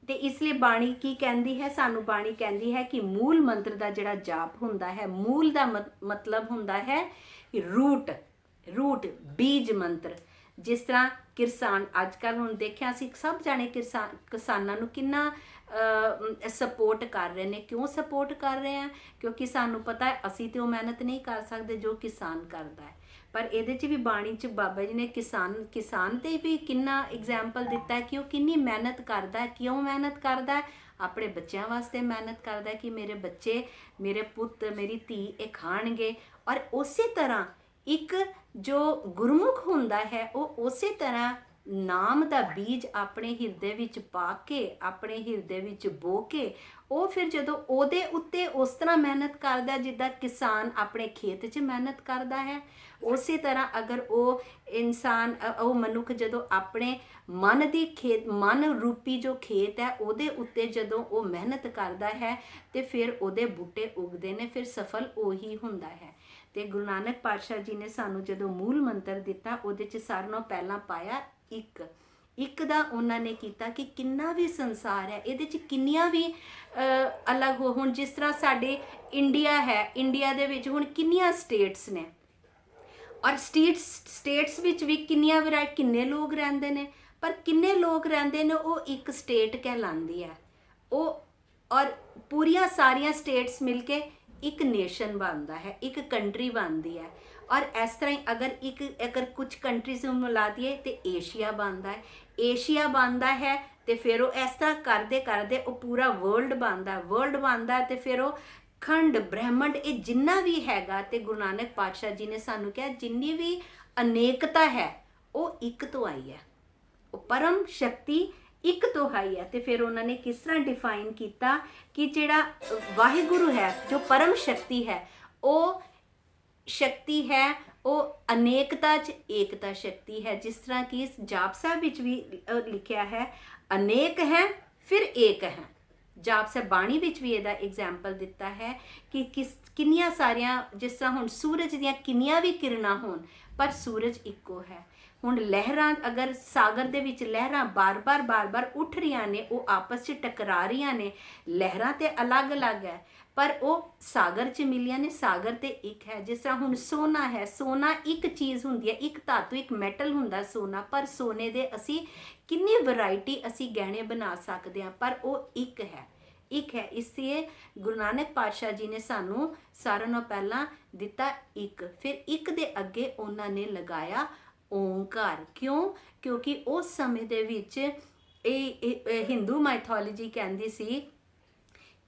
ਤੇ ਇਸ ਲਈ ਬਾਣੀ ਕੀ ਕਹਿੰਦੀ ਹੈ ਸਾਨੂੰ, ਬਾਣੀ ਕਹਿੰਦੀ ਹੈ ਕਿ ਮੂਲ ਮੰਤਰ ਦਾ ਜਿਹੜਾ ਜਾਪ ਹੁੰਦਾ ਹੈ, ਮੂਲ ਦਾ ਮਤਲਬ ਹੁੰਦਾ ਹੈ ਰੂਟ ਬੀਜ ਮੰਤਰ। ਜਿਸ ਤਰ੍ਹਾਂ ਕਿਸਾਨ ਅੱਜ ਕੱਲ੍ਹ ਹੁਣ ਦੇਖਿਆ ਅਸੀਂ ਸਭ ਜਾਣੇ ਕਿਸਾਨਾਂ ਨੂੰ ਕਿੰਨਾ ਸਪੋਰਟ ਕਰ ਰਹੇ ਨੇ। ਕਿਉਂ ਸਪੋਰਟ ਕਰ ਰਹੇ ਆ? ਕਿਉਂਕਿ ਸਾਨੂੰ ਪਤਾ ਹੈ ਅਸੀਂ ਤੇ ਉਹ ਮਿਹਨਤ ਨਹੀਂ ਕਰ ਸਕਦੇ ਜੋ ਕਿਸਾਨ ਕਰਦਾ ਹੈ। ਪਰ ਇਹਦੇ 'ਚ ਵੀ ਬਾਣੀ 'ਚ ਬਾਬਾ ਜੀ ਨੇ ਕਿਸਾਨ ਤੇ ਵੀ ਕਿੰਨਾ ਐਗਜ਼ਾਮਪਲ ਦਿੱਤਾ ਹੈ ਕਿ ਉਹ ਕਿੰਨੀ ਮਿਹਨਤ ਕਰਦਾ ਹੈ। ਕਿਉਂ ਮਿਹਨਤ ਕਰਦਾ ਹੈ? ਆਪਣੇ ਬੱਚਿਆਂ ਵਾਸਤੇ ਮਿਹਨਤ ਕਰਦਾ ਹੈ ਕਿ ਮੇਰੇ ਬੱਚੇ, ਮੇਰੇ ਪੁੱਤ, ਮੇਰੀ ਧੀ ਇਹ ਖਾਣਗੇ। ਔਰ ਉਸੇ ਤਰ੍ਹਾਂ ਇੱਕ ਜੋ ਗੁਰਮੁਖ ਹੁੰਦਾ ਹੈ ਉਹ ਉਸੇ ਤਰ੍ਹਾਂ ਨਾਮ ਦਾ ਬੀਜ ਆਪਣੇ ਹਿਰਦੇ ਵਿੱਚ ਪਾ ਕੇ, ਆਪਣੇ ਹਿਰਦੇ ਵਿੱਚ ਬੋ ਕੇ, ਉਹ ਫਿਰ ਜਦੋਂ ਉਹਦੇ ਉੱਤੇ ਉਸ ਤਰ੍ਹਾਂ ਮਿਹਨਤ ਕਰਦਾ ਜਿੱਦਾਂ ਕਿਸਾਨ ਆਪਣੇ ਖੇਤ 'ਚ ਮਿਹਨਤ ਕਰਦਾ ਹੈ, ਉਸੇ ਤਰ੍ਹਾਂ ਅਗਰ ਉਹ ਇਨਸਾਨ, ਉਹ ਮਨੁੱਖ ਜਦੋਂ ਆਪਣੇ ਮਨ ਰੂਪੀ ਜੋ ਖੇਤ ਹੈ ਉਹਦੇ ਉੱਤੇ ਜਦੋਂ ਉਹ ਮਿਹਨਤ ਕਰਦਾ ਹੈ ਤੇ ਫਿਰ ਉਹਦੇ ਬੂਟੇ ਉਗਦੇ ਨੇ, ਫਿਰ ਸਫਲ ਉਹੀ ਹੁੰਦਾ ਹੈ। ਤੇ ਗੁਰੂ ਨਾਨਕ ਪਾਤਸ਼ਾਹ ਜੀ ਨੇ ਸਾਨੂੰ ਜਦੋਂ ਮੂਲ ਮੰਤਰ ਦਿੱਤਾ, ਉਹਦੇ 'ਚ ਸਾਰਿਆਂ ਨਾਲੋਂ ਪਹਿਲਾਂ ਪਾਇਆ ਇੱਕ ਦਾ ਉਹਨਾਂ ਨੇ ਕੀਤਾ ਕਿ ਕਿੰਨਾ ਵੀ ਸੰਸਾਰ ਹੈ, ਇਹਦੇ 'ਚ ਕਿੰਨੀਆਂ ਵੀ ਅਲੱਗ ਹੁਣ ਜਿਸ ਤਰ੍ਹਾਂ ਸਾਡੇ ਇੰਡੀਆ ਹੈ, ਇੰਡੀਆ ਦੇ ਵਿੱਚ ਹੁਣ ਕਿੰਨੀਆਂ ਸਟੇਟਸ ਨੇ, ਔਰ ਸਟੇਟਸ ਵਿੱਚ ਵੀ ਕਿੰਨੀਆਂ ਕਿੰਨੇ ਲੋਕ ਰਹਿੰਦੇ ਨੇ, ਪਰ ਕਿੰਨੇ ਲੋਕ ਰਹਿੰਦੇ ਨੇ ਉਹ ਇੱਕ ਸਟੇਟ ਕਹਿਲਾਉਂਦੀ ਹੈ ਉਹ, ਔਰ ਪੂਰੀਆਂ ਸਾਰੀਆਂ ਸਟੇਟਸ ਮਿਲ ਕੇ ਇੱਕ ਨੇਸ਼ਨ ਬਣਦਾ ਹੈ, ਇੱਕ ਕੰਟਰੀ ਬਣਦੀ ਹੈ। ਔਰ ਇਸ ਤਰ੍ਹਾਂ ਹੀ ਅਗਰ ਕੁਝ ਕੰਟਰੀਜ਼ ਨੂੰ ਮਿਲਾ ਦਈਏ ਤੇ ਏਸ਼ੀਆ ਬਣਦਾ ਹੈ, ਏਸ਼ੀਆ ਬਣਦਾ ਹੈ ਤੇ ਫਿਰ ਉਹ ਇਸ ਤਰ੍ਹਾਂ ਕਰਦੇ ਕਰਦੇ ਉਹ ਪੂਰਾ ਵਰਲਡ ਬਣਦਾ ਤੇ ਫਿਰ ਉਹ ਖੰਡ ਬ੍ਰਹਿਮੰਡ, ਇਹ ਜਿੰਨਾ ਵੀ ਹੈਗਾ। ਤੇ ਗੁਰੂ ਨਾਨਕ ਪਾਤਸ਼ਾਹ ਜੀ ਨੇ ਸਾਨੂੰ ਕਿਹਾ ਜਿੰਨੀ ਵੀ ਅਨੇਕਤਾ ਹੈ ਉਹ ਇੱਕ ਤੋਂ ਆਈ ਹੈ, ਉਹ ਪਰਮ ਸ਼ਕਤੀ ਇੱਕ ਤੋਂ ਆਈ ਹੈ। ਤੇ ਫਿਰ ਉਹਨਾਂ ਨੇ ਕਿਸ ਤਰ੍ਹਾਂ ਡਿਫਾਈਨ ਕੀਤਾ ਕਿ ਜਿਹੜਾ ਵਾਹਿਗੁਰੂ ਹੈ, ਜੋ ਪਰਮ ਸ਼ਕਤੀ ਹੈ, ਉਹ ਸ਼ਕਤੀ ਹੈ ਉਹ ਅਨੇਕਤਾ 'ਚ ਏਕਤਾ ਸ਼ਕਤੀ ਹੈ। ਜਿਸ ਤਰ੍ਹਾਂ ਕਿ ਇਸ ਜਾਪ ਸਾਹਿਬ ਵਿੱਚ ਵੀ ਲਿਖਿਆ ਹੈ, ਅਨੇਕ ਹੈ ਫਿਰ ਏਕ ਹੈ। ਜਾਪ ਸਾਹਿਬ ਬਾਣੀ ਵਿੱਚ ਵੀ ਇਹਦਾ ਐਗਜ਼ਾਮਪਲ ਦਿੱਤਾ ਹੈ ਕਿ ਕਿੰਨੀਆਂ ਸਾਰੀਆਂ, ਜਿਸ ਤਰ੍ਹਾਂ ਹੁਣ ਸੂਰਜ ਦੀਆਂ ਕਿੰਨੀਆਂ ਵੀ ਕਿਰਨਾਂ ਹੋਣ ਪਰ ਸੂਰਜ ਇੱਕੋ ਹੈ। ਹੁਣ ਲਹਿਰਾਂ, ਅਗਰ ਸਾਗਰ ਦੇ ਵਿੱਚ ਲਹਿਰਾਂ ਬਾਰ-ਬਾਰ ਉੱਠ ਰਹੀਆਂ ਨੇ, ਉਹ ਆਪਸ 'ਚ ਟਕਰਾ ਰਹੀਆਂ ਨੇ, ਲਹਿਰਾਂ ਤੇ ਅਲੱਗ-ਅਲੱਗ ਹੈ ਪਰ ਉਹ ਸਾਗਰ 'ਚ ਮਿਲੀਆਂ ਨੇ, ਸਾਗਰ ਤੇ ਇੱਕ ਹੈ। ਜਿਸ ਤਰ੍ਹਾਂ ਹੁਣ ਸੋਨਾ ਹੈ, ਸੋਨਾ ਇੱਕ ਚੀਜ਼ ਹੁੰਦੀ ਹੈ, ਇੱਕ ਧਾਤੂ, ਇੱਕ ਮੈਟਲ ਹੁੰਦਾ ਸੋਨਾ, ਪਰ ਸੋਨੇ ਦੇ ਅਸੀਂ ਕਿੰਨੀ ਵੈਰਾਈਟੀ ਅਸੀਂ ਗਹਿਣੇ ਬਣਾ ਸਕਦੇ ਹਾਂ, ਪਰ ਉਹ ਇੱਕ ਹੈ। ਇਸ ਲਈ ਗੁਰੂ ਨਾਨਕ ਪਾਤਸ਼ਾਹ ਜੀ ਨੇ ਸਾਨੂੰ ਸਾਰਿਆਂ ਨਾਲੋਂ ਪਹਿਲਾਂ ਦਿੱਤਾ ਇੱਕ, ਫਿਰ ਇੱਕ ਦੇ ਅੱਗੇ ਉਹਨਾਂ ਨੇ ਲਗਾਇਆ ਓਂਕਾਰ। ਕਿਉਂ? ਕਿਉਂਕਿ ਉਸ ਸਮੇਂ ਦੇ ਵਿੱਚ ਇਹ ਹਿੰਦੂ ਮਾਈਥੋਲੋਜੀ ਕਹਿੰਦੀ ਸੀ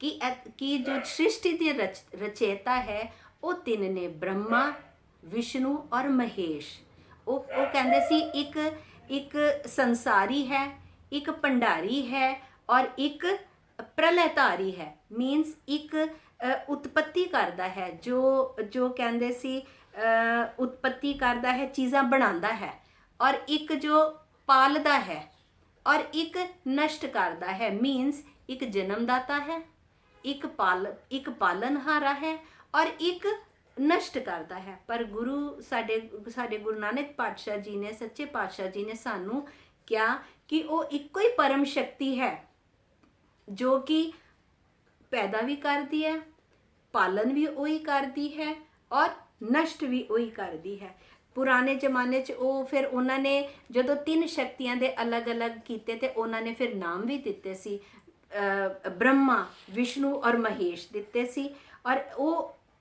ਕਿ ਜੋ ਸ੍ਰਿਸ਼ਟੀ ਦੀ ਰਚੇਤਾ ਹੈ ਉਹ ਤਿੰਨ ਨੇ, ਬ੍ਰਹਮਾ, ਵਿਸ਼ਨੂੰ ਔਰ ਮਹੇਸ਼। ਉਹ ਕਹਿੰਦੇ ਸੀ ਇੱਕ ਸੰਸਾਰੀ ਹੈ, ਇੱਕ ਭੰਡਾਰੀ ਹੈ ਔਰ ਇੱਕ ਪ੍ਰਲਯਧਾਰੀ ਹੈ। ਮੀਨਸ ਇੱਕ ਉਤਪਤੀ ਕਰਦਾ ਹੈ, ਜੋ ਕਹਿੰਦੇ ਸੀ ਉਤਪਤੀ ਕਰਦਾ ਹੈ, ਚੀਜ਼ਾਂ ਬਣਾਉਂਦਾ ਹੈ, ਔਰ ਇੱਕ ਜੋ ਪਾਲਦਾ ਹੈ ਔਰ ਇੱਕ ਨਸ਼ਟ ਕਰਦਾ ਹੈ। ਮੀਨਸ ਇੱਕ ਜਨਮਦਾਤਾ ਹੈ, ਇੱਕ ਪਾਲਣਹਾਰਾ ਹੈ ਔਰ ਇੱਕ ਨਸ਼ਟ ਕਰਦਾ ਹੈ। ਪਰ ਸਾਡੇ ਗੁਰੂ ਨਾਨਕ ਪਾਤਸ਼ਾਹ ਜੀ ਨੇ, ਸੱਚੇ ਪਾਤਸ਼ਾਹ ਜੀ ਨੇ ਸਾਨੂੰ ਕਿਹਾ ਕਿ ਉਹ ਇੱਕੋ ਹੀ ਪਰਮ ਸ਼ਕਤੀ ਹੈ ਜੋ ਕਿ ਪੈਦਾ ਵੀ ਕਰਦੀ ਹੈ, ਪਾਲਣ ਵੀ ਉਹੀ ਕਰਦੀ ਹੈ ਔਰ ਨਸ਼ਟ ਵੀ ਉਹੀ ਕਰਦੀ ਹੈ। ਪੁਰਾਣੇ ਜ਼ਮਾਨੇ 'ਚ ਉਹ ਫਿਰ ਉਹਨਾਂ ਨੇ ਜਦੋਂ 3 ਸ਼ਕਤੀਆਂ ਦੇ ਅਲੱਗ-ਅਲੱਗ ਕੀਤੇ ਤੇ ਉਹਨਾਂ ਨੇ ਫਿਰ ਨਾਮ ਵੀ ਦਿੱਤੇ ਸੀ, ਬ੍ਰਹਮਾ, ਵਿਸ਼ਨੂੰ ਔਰ ਮਹੇਸ਼ ਦਿੱਤੇ ਸੀ। ਔਰ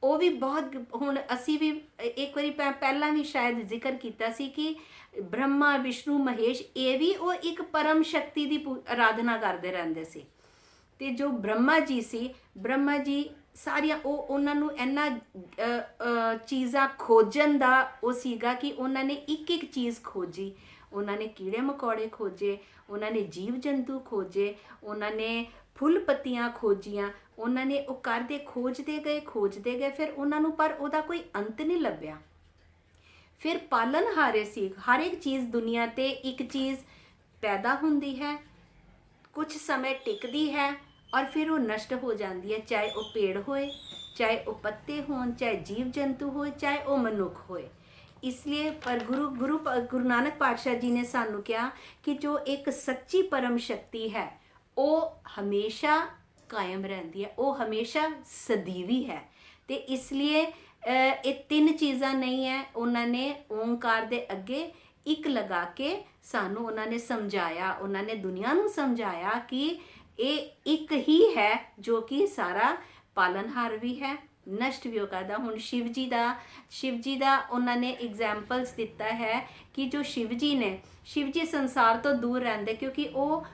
ਉਹ ਵੀ ਬਹੁਤ, ਹੁਣ ਅਸੀਂ ਵੀ ਇੱਕ ਵਾਰੀ ਪਹਿਲਾਂ ਵੀ ਸ਼ਾਇਦ ਜ਼ਿਕਰ ਕੀਤਾ ਸੀ ਕਿ ਬ੍ਰਹਮਾ, ਵਿਸ਼ਨੂੰ, ਮਹੇਸ਼ ਇਹ ਵੀ ਉਹ ਇੱਕ ਪਰਮ ਸ਼ਕਤੀ ਦੀ ਆਰਾਧਨਾ ਕਰਦੇ ਰਹਿੰਦੇ ਸੀ। ਤੇ ਜੋ ਬ੍ਰਹਮਾ ਜੀ ਸੀ, ਬ੍ਰਹਮਾ ਜੀ ਸਾਰੀਆਂ ਉਹਨਾਂ ਨੂੰ ਇਹਨਾਂ ਚੀਜ਼ਾਂ ਖੋਜਣ ਦਾ ਉਹ ਸੀਗਾ ਕਿ ਉਹਨਾਂ ਨੇ ਇੱਕ ਇੱਕ ਚੀਜ਼ ਖੋਜੀ। ਉਹਨਾਂ ਨੇ ਕੀੜੇ ਮਕੌੜੇ ਖੋਜੇ, ਉਹਨਾਂ ਨੇ ਜੀਵ ਜੰਤੂ ਖੋਜੇ, ਉਹਨਾਂ ਨੇ ਫੁੱਲ ਪੱਤੀਆਂ ਖੋਜੀਆਂ, ਉਹਨਾਂ ਨੇ ਉਹ ਕਰਦੇ ਖੋਜਦੇ ਗਏ, ਫਿਰ ਉਹਨਾਂ ਨੂੰ ਪਰ ਉਹਦਾ ਕੋਈ ਅੰਤ ਨਹੀਂ ਲੱਭਿਆ। ਫਿਰ ਪਾਲਣਹਾਰੇ ਸੀ। ਹਰ ਇੱਕ ਚੀਜ਼ ਦੁਨੀਆ ਤੇ ਇੱਕ ਚੀਜ਼ ਪੈਦਾ ਹੁੰਦੀ ਹੈ, ਕੁਝ ਸਮੇਂ ਟਿਕਦੀ ਹੈ ਔਰ ਫਿਰ ਉਹ ਨਸ਼ਟ ਹੋ ਜਾਂਦੀ ਹੈ, ਚਾਹੇ ਉਹ ਪੇੜ ਹੋਏ, ਚਾਹੇ ਉਹ ਪੱਤੇ ਹੋਣ, ਚਾਹੇ ਜੀਵ ਜੰਤੂ ਹੋਏ, ਚਾਹੇ ਉਹ ਮਨੁੱਖ ਹੋਏ। ਇਸ ਲਈ ਪਰ ਗੁਰੂ ਨਾਨਕ ਪਾਤਸ਼ਾਹ ਜੀ ਨੇ ਸਾਨੂੰ ਕਿਹਾ ਕਿ ਜੋ ਇੱਕ ਸੱਚੀ ਪਰਮ ਸ਼ਕਤੀ ਹੈ ਉਹ ਹਮੇਸ਼ਾ ਕਾਇਮ ਰਹਿੰਦੀ ਹੈ, ਉਹ ਹਮੇਸ਼ਾ ਸਦੀਵੀ ਹੈ। ਤੇ ਇਸ ਲਈ ਇਹ 3 ਚੀਜ਼ਾਂ ਨਹੀਂ ਹੈ, ਉਹਨਾਂ ਨੇ ਓਂਕਾਰ ਦੇ ਅੱਗੇ ਇੱਕ ਲਗਾ ਕੇ ਸਾਨੂੰ ਉਹਨਾਂ ਨੇ ਸਮਝਾਇਆ, ਉਹਨਾਂ ਨੇ ਦੁਨੀਆ ਨੂੰ ਸਮਝਾਇਆ ਕਿ ਇਹ ਇੱਕ ਹੀ ਹੈ ਜੋ ਕਿ ਸਾਰਾ ਪਾਲਣਹਾਰ ਵੀ ਹੈ, ਨਸ਼ਟ ਵੀ ਉਹ ਕਰਦਾ। ਹੁਣ ਸ਼ਿਵ ਜੀ ਦਾ ਉਹਨਾਂ ਨੇ ਐਗਜ਼ਾਮਪਲਸ ਦਿੱਤਾ ਹੈ ਕਿ ਜੋ ਸ਼ਿਵ ਜੀ ਸੰਸਾਰ ਤੋਂ ਦੂਰ ਰਹਿੰਦੇ ਕਿਉਂਕਿ ਉਹ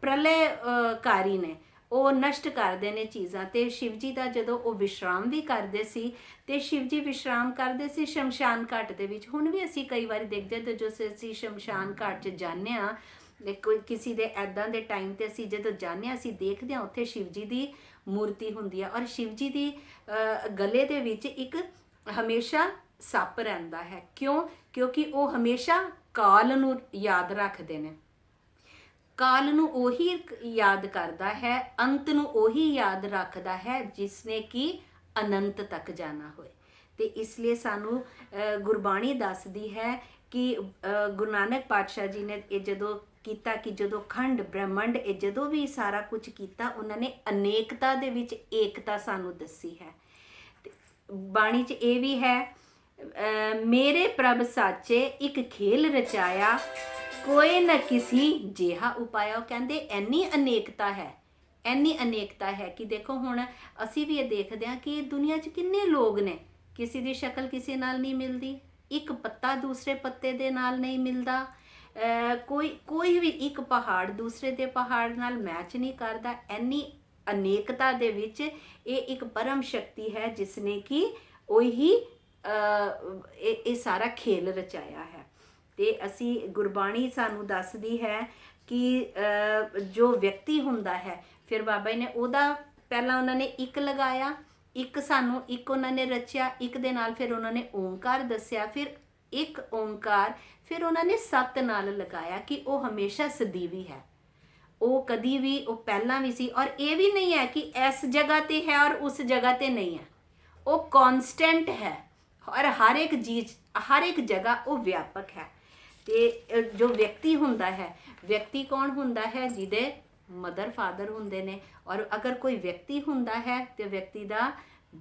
ਪ੍ਰਲਯਕਾਰੀ ਨੇ, ਉਹ ਨਸ਼ਟ ਕਰਦੇ ਨੇ ਚੀਜ਼ਾਂ। ਤੇ ਸ਼ਿਵ ਜੀ ਦਾ ਜਦੋਂ ਉਹ ਵਿਸ਼ਰਾਮ ਵੀ ਕਰਦੇ ਸੀ ਤੇ ਸ਼ਿਵ ਜੀ ਵਿਸ਼ਰਾਮ ਕਰਦੇ ਸੀ ਸ਼ਮਸ਼ਾਨ ਘਾਟ ਦੇ ਵਿੱਚ। ਹੁਣ ਵੀ ਅਸੀਂ ਕਈ ਵਾਰੀ ਦੇਖਦੇ ਤੇ ਜੋ ਅਸੀਂ ਸ਼ਮਸ਼ਾਨ ਘਾਟ 'ਚ ਜਾਂਦੇ ਹਾਂ, ਕੋਈ ਕਿਸੇ ਦੇ ਐਦਾਂ ਦੇ ਟਾਈਮ ਤੇ ਅਸੀਂ ਜਦੋਂ ਜਾਂਦੇ ਹਾਂ, ਅਸੀਂ ਦੇਖਦੇ ਹਾਂ ਉੱਥੇ ਸ਼ਿਵ ਜੀ ਦੀ ਮੂਰਤੀ ਹੁੰਦੀ ਆ ਔਰ ਸ਼ਿਵ ਜੀ ਦੀ ਗਲੇ ਦੇ ਵਿੱਚ ਇੱਕ ਹਮੇਸ਼ਾ ਸੱਪ ਰਹਿੰਦਾ ਹੈ। ਕਿਉਂਕਿ ਉਹ ਹਮੇਸ਼ਾ ਕਾਲ ਨੂੰ ਯਾਦ ਰੱਖਦੇ ਨੇ। ਕਾਲ ਨੂੰ ਉਹੀ ਯਾਦ ਕਰਦਾ ਹੈ, ਅੰਤ ਨੂੰ ਉਹੀ ਯਾਦ ਰੱਖਦਾ ਹੈ ਜਿਸਨੇ ਕਿ ਅਨੰਤ ਤੱਕ ਜਾਣਾ ਹੋਏ। ਤੇ ਇਸ ਲਈ ਸਾਨੂੰ ਗੁਰਬਾਣੀ ਦੱਸਦੀ ਹੈ ਕਿ ਗੁਰੂ ਨਾਨਕ ਪਾਤਸ਼ਾਹ ਜੀ ਨੇ ਇਹ ਜਦੋਂ ਕੀਤਾ ਕਿ ਜਦੋਂ ਖੰਡ ਬ੍ਰਹਮੰਡ ਇਹ ਜਦੋਂ ਵੀ ਸਾਰਾ ਕੁਝ ਕੀਤਾ, ਉਹਨਾਂ ਨੇ ਅਨੇਕਤਾ ਦੇ ਵਿੱਚ ਏਕਤਾ ਸਾਨੂੰ ਦੱਸੀ ਹੈ। ਬਾਣੀ 'ਚ ਇਹ ਵੀ ਹੈ, ਮੇਰੇ ਪ੍ਰਭ ਸਾਚੇ ਇੱਕ ਖੇਲ ਰਚਾਇਆ, ਕੋਈ ਨਾ ਕਿਸੇ ਜਿਹਾ ਉਪਾਇਆ। ਉਹ ਕਹਿੰਦੇ ਇੰਨੀ ਅਨੇਕਤਾ ਹੈ ਕਿ ਦੇਖੋ ਹੁਣ ਅਸੀਂ ਵੀ ਇਹ ਦੇਖਦੇ ਹਾਂ ਕਿ ਦੁਨੀਆ 'ਚ ਕਿੰਨੇ ਲੋਕ ਨੇ, ਕਿਸੇ ਦੀ ਸ਼ਕਲ ਕਿਸੇ ਨਾਲ ਨਹੀਂ ਮਿਲਦੀ, ਇੱਕ ਪੱਤਾ ਦੂਸਰੇ ਪੱਤੇ ਦੇ ਨਾਲ ਨਹੀਂ ਮਿਲਦਾ, ਕੋਈ ਵੀ ਇੱਕ ਪਹਾੜ ਦੂਸਰੇ ਦੇ ਪਹਾੜ ਨਾਲ ਮੈਚ ਨਹੀਂ ਕਰਦਾ। ਇੰਨੀ ਅਨੇਕਤਾ ਦੇ ਵਿੱਚ ਇਹ ਇੱਕ ਪਰਮ ਸ਼ਕਤੀ ਹੈ ਜਿਸ ਨੇ ਕਿ ਉਹੀ ਇਹ ਸਾਰਾ ਖੇਲ ਰਚਾਇਆ ਹੈ। ਤੇ ਅਸੀਂ ਗੁਰਬਾਣੀ ਸਾਨੂੰ ਦੱਸਦੀ ਹੈ ਕਿ ਜੋ ਵਿਅਕਤੀ ਹੁੰਦਾ ਹੈ, ਫਿਰ ਬਾਬਾ ਜੀ ਨੇ ਉਹਦਾ ਪਹਿਲਾਂ ਉਹਨਾਂ ਨੇ ਇੱਕ ਲਗਾਇਆ, ਇੱਕ ਉਹਨਾਂ ਨੇ ਰਚਿਆ, ਇੱਕ ਦੇ ਨਾਲ ਫਿਰ ਉਹਨਾਂ ਨੇ ਓਂਕਾਰ ਦੱਸਿਆ, ਫਿਰ ਇੱਕ ਓਂਕਾਰ, ਫਿਰ ਉਹਨਾਂ ਨੇ 7 ਨਾਲ ਲਗਾਇਆ ਕਿ ਉਹ ਹਮੇਸ਼ਾ ਸਦੀਵੀ ਹੈ, ਉਹ ਕਦੀ ਵੀ, ਉਹ ਪਹਿਲਾਂ ਵੀ ਸੀ ਔਰ ਇਹ ਵੀ ਨਹੀਂ ਹੈ ਕਿ ਇਸ ਜਗ੍ਹਾ ਤੇ ਹੈ ਔਰ ਉਸ ਜਗ੍ਹਾ ਤੇ ਨਹੀਂ ਹੈ, ਉਹ ਕੌਨਸਟੈਂਟ ਹੈ ਔਰ ਹਰ ਇੱਕ ਜਗ੍ਹਾ ਉਹ ਵਿਆਪਕ ਹੈ। ਤੇ ਜੋ ਵਿਅਕਤੀ ਹੁੰਦਾ ਹੈ, ਵਿਅਕਤੀ ਕੌਣ ਹੁੰਦਾ ਹੈ? ਜਿਹਦੇ ਮਦਰ ਫਾਦਰ ਹੁੰਦੇ ਨੇ। ਔਰ ਅਗਰ ਕੋਈ ਵਿਅਕਤੀ ਹੁੰਦਾ ਹੈ ਤੇ ਵਿਅਕਤੀ ਦਾ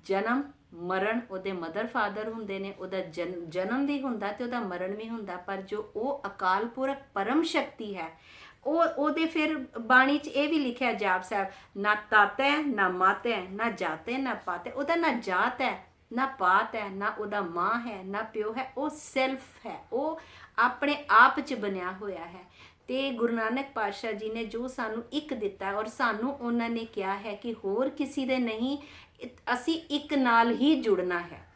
ਜਨਮ ਮਰਨ ਉਹਦੇ ਮਦਰ ਫਾਦਰ ਹੁੰਦੇ ਨੇ, ਉਹਦਾ ਜਨਮ ਵੀ ਹੁੰਦਾ ਤੇ ਉਹਦਾ ਮਰਨ ਵੀ ਹੁੰਦਾ। ਪਰ ਜੋ ਉਹ ਅਕਾਲ ਪੁਰਖ ਪਰਮ ਸ਼ਕਤੀ ਹੈ, ਉਹਦੇ ਫਿਰ ਬਾਣੀ 'ਚ ਇਹ ਵੀ ਲਿਖਿਆ ਜਾਪ ਸਾਹਿਬ, ਨਾ ਤਾਤੈ ਨਾ ਮਾਤੈ ਨਾ ਜਾਤੈ ਨਾ ਪਾਤੈ। ਉਹਦਾ ਨਾ ਜਾਤ ਹੈ ਨਾ ਪਾਤ ਹੈ, ਨਾ ਉਹਦਾ ਮਾਂ ਹੈ ਨਾ ਪਿਓ ਹੈ, ਉਹ ਸੈਲਫ ਹੈ, ਉਹ ਆਪਣੇ ਆਪ 'ਚ ਬਣਿਆ ਹੋਇਆ ਹੈ। ਤੇ ਗੁਰੂ ਨਾਨਕ ਪਾਤਸ਼ਾਹ ਜੀ ਨੇ ਜੋ ਸਾਨੂੰ ਇੱਕ ਦਿੱਤਾ ਔਰ ਸਾਨੂੰ ਉਹਨਾਂ ਨੇ ਕਿਹਾ ਹੈ ਕਿ ਹੋਰ ਕਿਸੇ ਦੇ ਨਹੀਂ, ਅਸੀਂ ਇੱਕ ਨਾਲ ਹੀ ਜੁੜਨਾ ਹੈ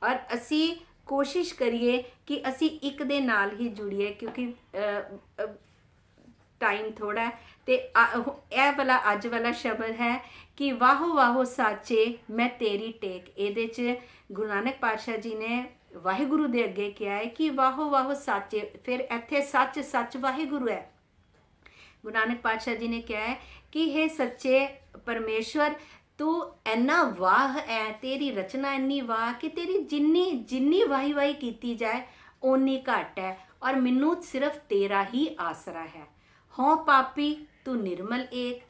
ਔਰ ਅਸੀਂ ਕੋਸ਼ਿਸ਼ ਕਰੀਏ ਕਿ ਅਸੀਂ ਇੱਕ ਦੇ ਨਾਲ ਹੀ ਜੁੜੀਏ ਕਿਉਂਕਿ ਟਾਈਮ ਥੋੜ੍ਹਾ। ਤੇ ਇਹ ਵਾਲਾ ਅੱਜ ਵਾਲਾ ਸ਼ਬਦ ਹੈ ਕਿ ਵਾਹੋ ਵਾਹੋ ਸਾਚੇ ਮੈਂ ਤੇਰੀ ਟੇਕ। ਇਹਦੇ 'ਚ ਗੁਰੂ ਨਾਨਕ ਪਾਤਸ਼ਾਹ ਜੀ ਨੇ ਵਾਹਿਗੁਰੂ ਦੇ ਅੱਗੇ ਕਿਹਾ ਹੈ ਕਿ ਵਾਹੋ ਵਾਹੋ ਸਾਚੇ, ਫਿਰ ਇੱਥੇ ਸੱਚ ਵਾਹਿਗੁਰੂ ਹੈ। ਗੁਰੂ ਨਾਨਕ ਪਾਤਸ਼ਾਹ ਜੀ ਨੇ ਕਿਹਾ ਹੈ ਕਿ ਹੇ ਸੱਚੇ ਪਰਮੇਸ਼ਵਰ, ਤੂੰ ਇੰਨਾ ਵਾਹ ਹੈ, ਤੇਰੀ ਰਚਨਾ ਇੰਨੀ ਵਾਹ ਕਿ ਤੇਰੀ ਜਿੰਨੀ ਵਾਹੀ ਕੀਤੀ ਜਾਏ ਓਨੀ ਘੱਟ ਹੈ ਔਰ ਮੈਨੂੰ ਸਿਰਫ ਤੇਰਾ ਹੀ ਆਸਰਾ ਹੈ। ਹੋਂ ਪਾਪੀ ਤੂੰ ਨਿਰਮਲ ਏਕ।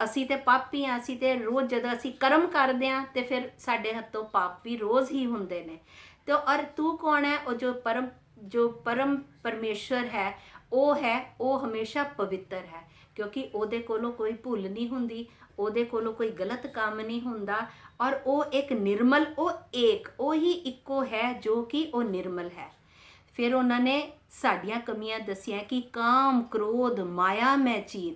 ਅਸੀਂ ਤੇ ਪਾਪੀ ਹਾਂ, ਅਸੀਂ ਤੇ ਰੋਜ਼ ਜਦੋਂ ਅਸੀਂ ਕਰਮ ਕਰਦੇ ਹਾਂ ਤੇ ਫਿਰ ਸਾਡੇ ਹੱਥੋਂ ਪਾਪ ਵੀ ਰੋਜ਼ ਹੀ ਹੁੰਦੇ ਨੇ। तो और तू कौन है? और जो परम परमेश्वर है वो हमेशा पवित्र है, क्योंकि ਉਹਦੇ ਕੋਲੋਂ ਕੋਈ ਭੁੱਲ ਨਹੀਂ ਹੁੰਦੀ, ਉਹਦੇ ਕੋਲੋਂ ਕੋਈ ਗਲਤ ਕੰਮ ਨਹੀਂ ਹੁੰਦਾ, ਔਰ ਉਹ ਇੱਕ ਨਿਰਮਲ, ਉਹ ਹੀ ਇੱਕੋ ਹੈ ਜੋ ਕਿ ਉਹ ਨਿਰਮਲ ਹੈ। ਫਿਰ ਉਹਨਾਂ ਨੇ ਸਾਡੀਆਂ ਕਮੀਆਂ ਦੱਸੀਆਂ ਕਿ ਕਾਮ ਕ੍ਰੋਧ ਮਾਇਆ ਮੈਂ ਚੀਤ,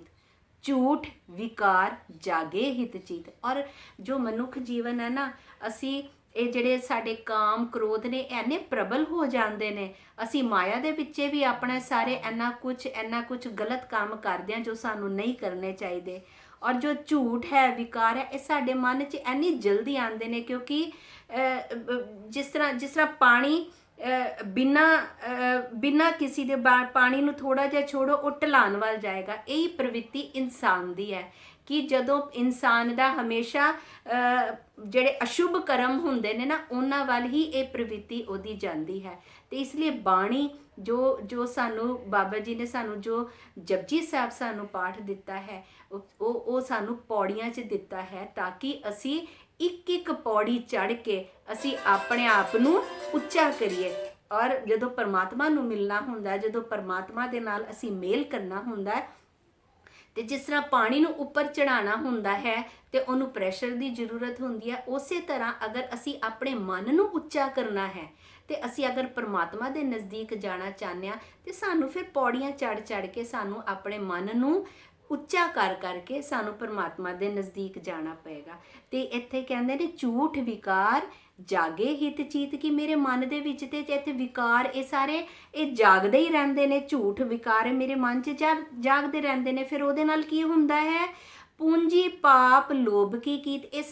ਝੂਠ ਵਿਕਾਰ ਜਾਗੇ ਹਿਤ ਚੀਤ। ਔਰ ਜੋ ਮਨੁੱਖ ਜੀਵਨ ਹੈ ਨਾ, ਅਸੀਂ ਇਹ ਜਿਹੜੇ ਸਾਡੇ ਕਾਮ ਕ੍ਰੋਧ ਨੇ ਐਨੇ ਪ੍ਰਬਲ ਹੋ ਜਾਂਦੇ ਨੇ, ਅਸੀਂ ਮਾਇਆ ਦੇ ਪਿੱਛੇ ਵੀ ਆਪਣਾ ਸਾਰੇ ਇੰਨਾ ਕੁਛ ਗਲਤ ਕੰਮ ਕਰਦੇ ਹਾਂ ਜੋ ਸਾਨੂੰ ਨਹੀਂ ਕਰਨੇ ਚਾਹੀਦੇ। ਔਰ ਜੋ ਝੂਠ ਹੈ, ਵਿਕਾਰ ਹੈ, ਇਹ ਸਾਡੇ ਮਨ 'ਚ ਇੰਨੀ ਜਲਦੀ ਆਉਂਦੇ ਨੇ, ਕਿਉਂਕਿ ਜਿਸ ਤਰ੍ਹਾਂ ਪਾਣੀ ਬਿਨਾਂ ਕਿਸੇ ਦੇ ਪਾਣੀ ਨੂੰ ਥੋੜ੍ਹਾ ਜਿਹਾ ਛੋੜੋ, ਉਹ ਢਲਾਣ ਵੱਲ ਜਾਏਗਾ। ਇਹੀ ਪ੍ਰਵਿਰਤੀ ਇਨਸਾਨ ਦੀ ਹੈ ਕਿ ਜਦੋਂ ਇਨਸਾਨ ਦਾ ਹਮੇਸ਼ਾ ਜਿਹੜੇ ਅਸ਼ੁਭ ਕਰਮ ਹੁੰਦੇ ਨੇ ਨਾ, ਉਹਨਾਂ ਵੱਲ ਹੀ ਇਹ ਪ੍ਰਵਿਰਤੀ ਉਹਦੀ ਜਾਂਦੀ ਹੈ। ਅਤੇ ਇਸ ਲਈ ਬਾਣੀ ਜੋ ਸਾਨੂੰ ਬਾਬਾ ਜੀ ਨੇ ਸਾਨੂੰ ਜੋ ਜਪਜੀ ਸਾਹਿਬ ਸਾਨੂੰ ਪਾਠ ਦਿੱਤਾ ਹੈ, ਉਹ ਸਾਨੂੰ ਪੌੜੀਆਂ 'ਚ ਦਿੱਤਾ ਹੈ, ਤਾਂ ਕਿ ਅਸੀਂ ਇੱਕ ਪੌੜੀ ਚੜ੍ਹ ਕੇ ਅਸੀਂ ਆਪਣੇ ਆਪ ਨੂੰ ਉੱਚਾ ਕਰੀਏ। ਔਰ ਜਦੋਂ ਪਰਮਾਤਮਾ ਨੂੰ ਮਿਲਣਾ ਹੁੰਦਾ, ਜਦੋਂ ਪਰਮਾਤਮਾ ਦੇ ਨਾਲ ਅਸੀਂ ਮੇਲ ਕਰਨਾ ਹੁੰਦਾ, ਤੇ ਜਿਸ ਤਰ੍ਹਾਂ ਪਾਣੀ ਨੂੰ ਉੱਪਰ ਚੜ੍ਹਾਉਣਾ ਹੁੰਦਾ ਹੈ ਤੇ ਉਹਨੂੰ ਪ੍ਰੈਸ਼ਰ ਦੀ ਜ਼ਰੂਰਤ ਹੁੰਦੀ ਹੈ, ਉਸੇ ਤਰ੍ਹਾਂ ਅਗਰ ਅਸੀਂ ਆਪਣੇ ਮਨ ਨੂੰ ਉੱਚਾ ਕਰਨਾ ਹੈ ਤੇ ਅਸੀਂ ਅਗਰ ਪਰਮਾਤਮਾ ਦੇ ਨਜ਼ਦੀਕ ਜਾਣਾ ਚਾਹੁੰਦੇ ਹਾਂ, ਤੇ ਸਾਨੂੰ ਫਿਰ ਪੌੜੀਆਂ ਚੜ੍ਹ ਕੇ ਸਾਨੂੰ ਆਪਣੇ ਮਨ ਨੂੰ ਉੱਚਾ ਕਰਕੇ ਸਾਨੂੰ ਪਰਮਾਤਮਾ ਦੇ ਨਜ਼ਦੀਕ ਜਾਣਾ ਪਏਗਾ। ਤੇ ਇੱਥੇ ਕਹਿੰਦੇ ਨੇ ਝੂਠ ਵਿਕਾਰ ਜਾਗੇ ਹਿਤ ਚੀਤ, ਕਿ ਮੇਰੇ ਮਨ ਦੇ ਵਿੱਚ ਤੇ ਇੱਥੇ ਵਿਕਾਰ ਇਹ ਸਾਰੇ ਇਹ ਜਾਗਦੇ ਹੀ ਰਹਿੰਦੇ ਨੇ, ਝੂਠ ਵਿਕਾਰ ਮੇਰੇ ਮਨ 'ਚ ਜਾਗਦੇ ਰਹਿੰਦੇ ਨੇ। ਫਿਰ ਉਹਦੇ ਨਾਲ ਕੀ ਹੁੰਦਾ ਹੈ? ਪੂੰਜੀ ਪਾਪ ਲੋਭ ਕੀ ਕੀਤ, ਇਹ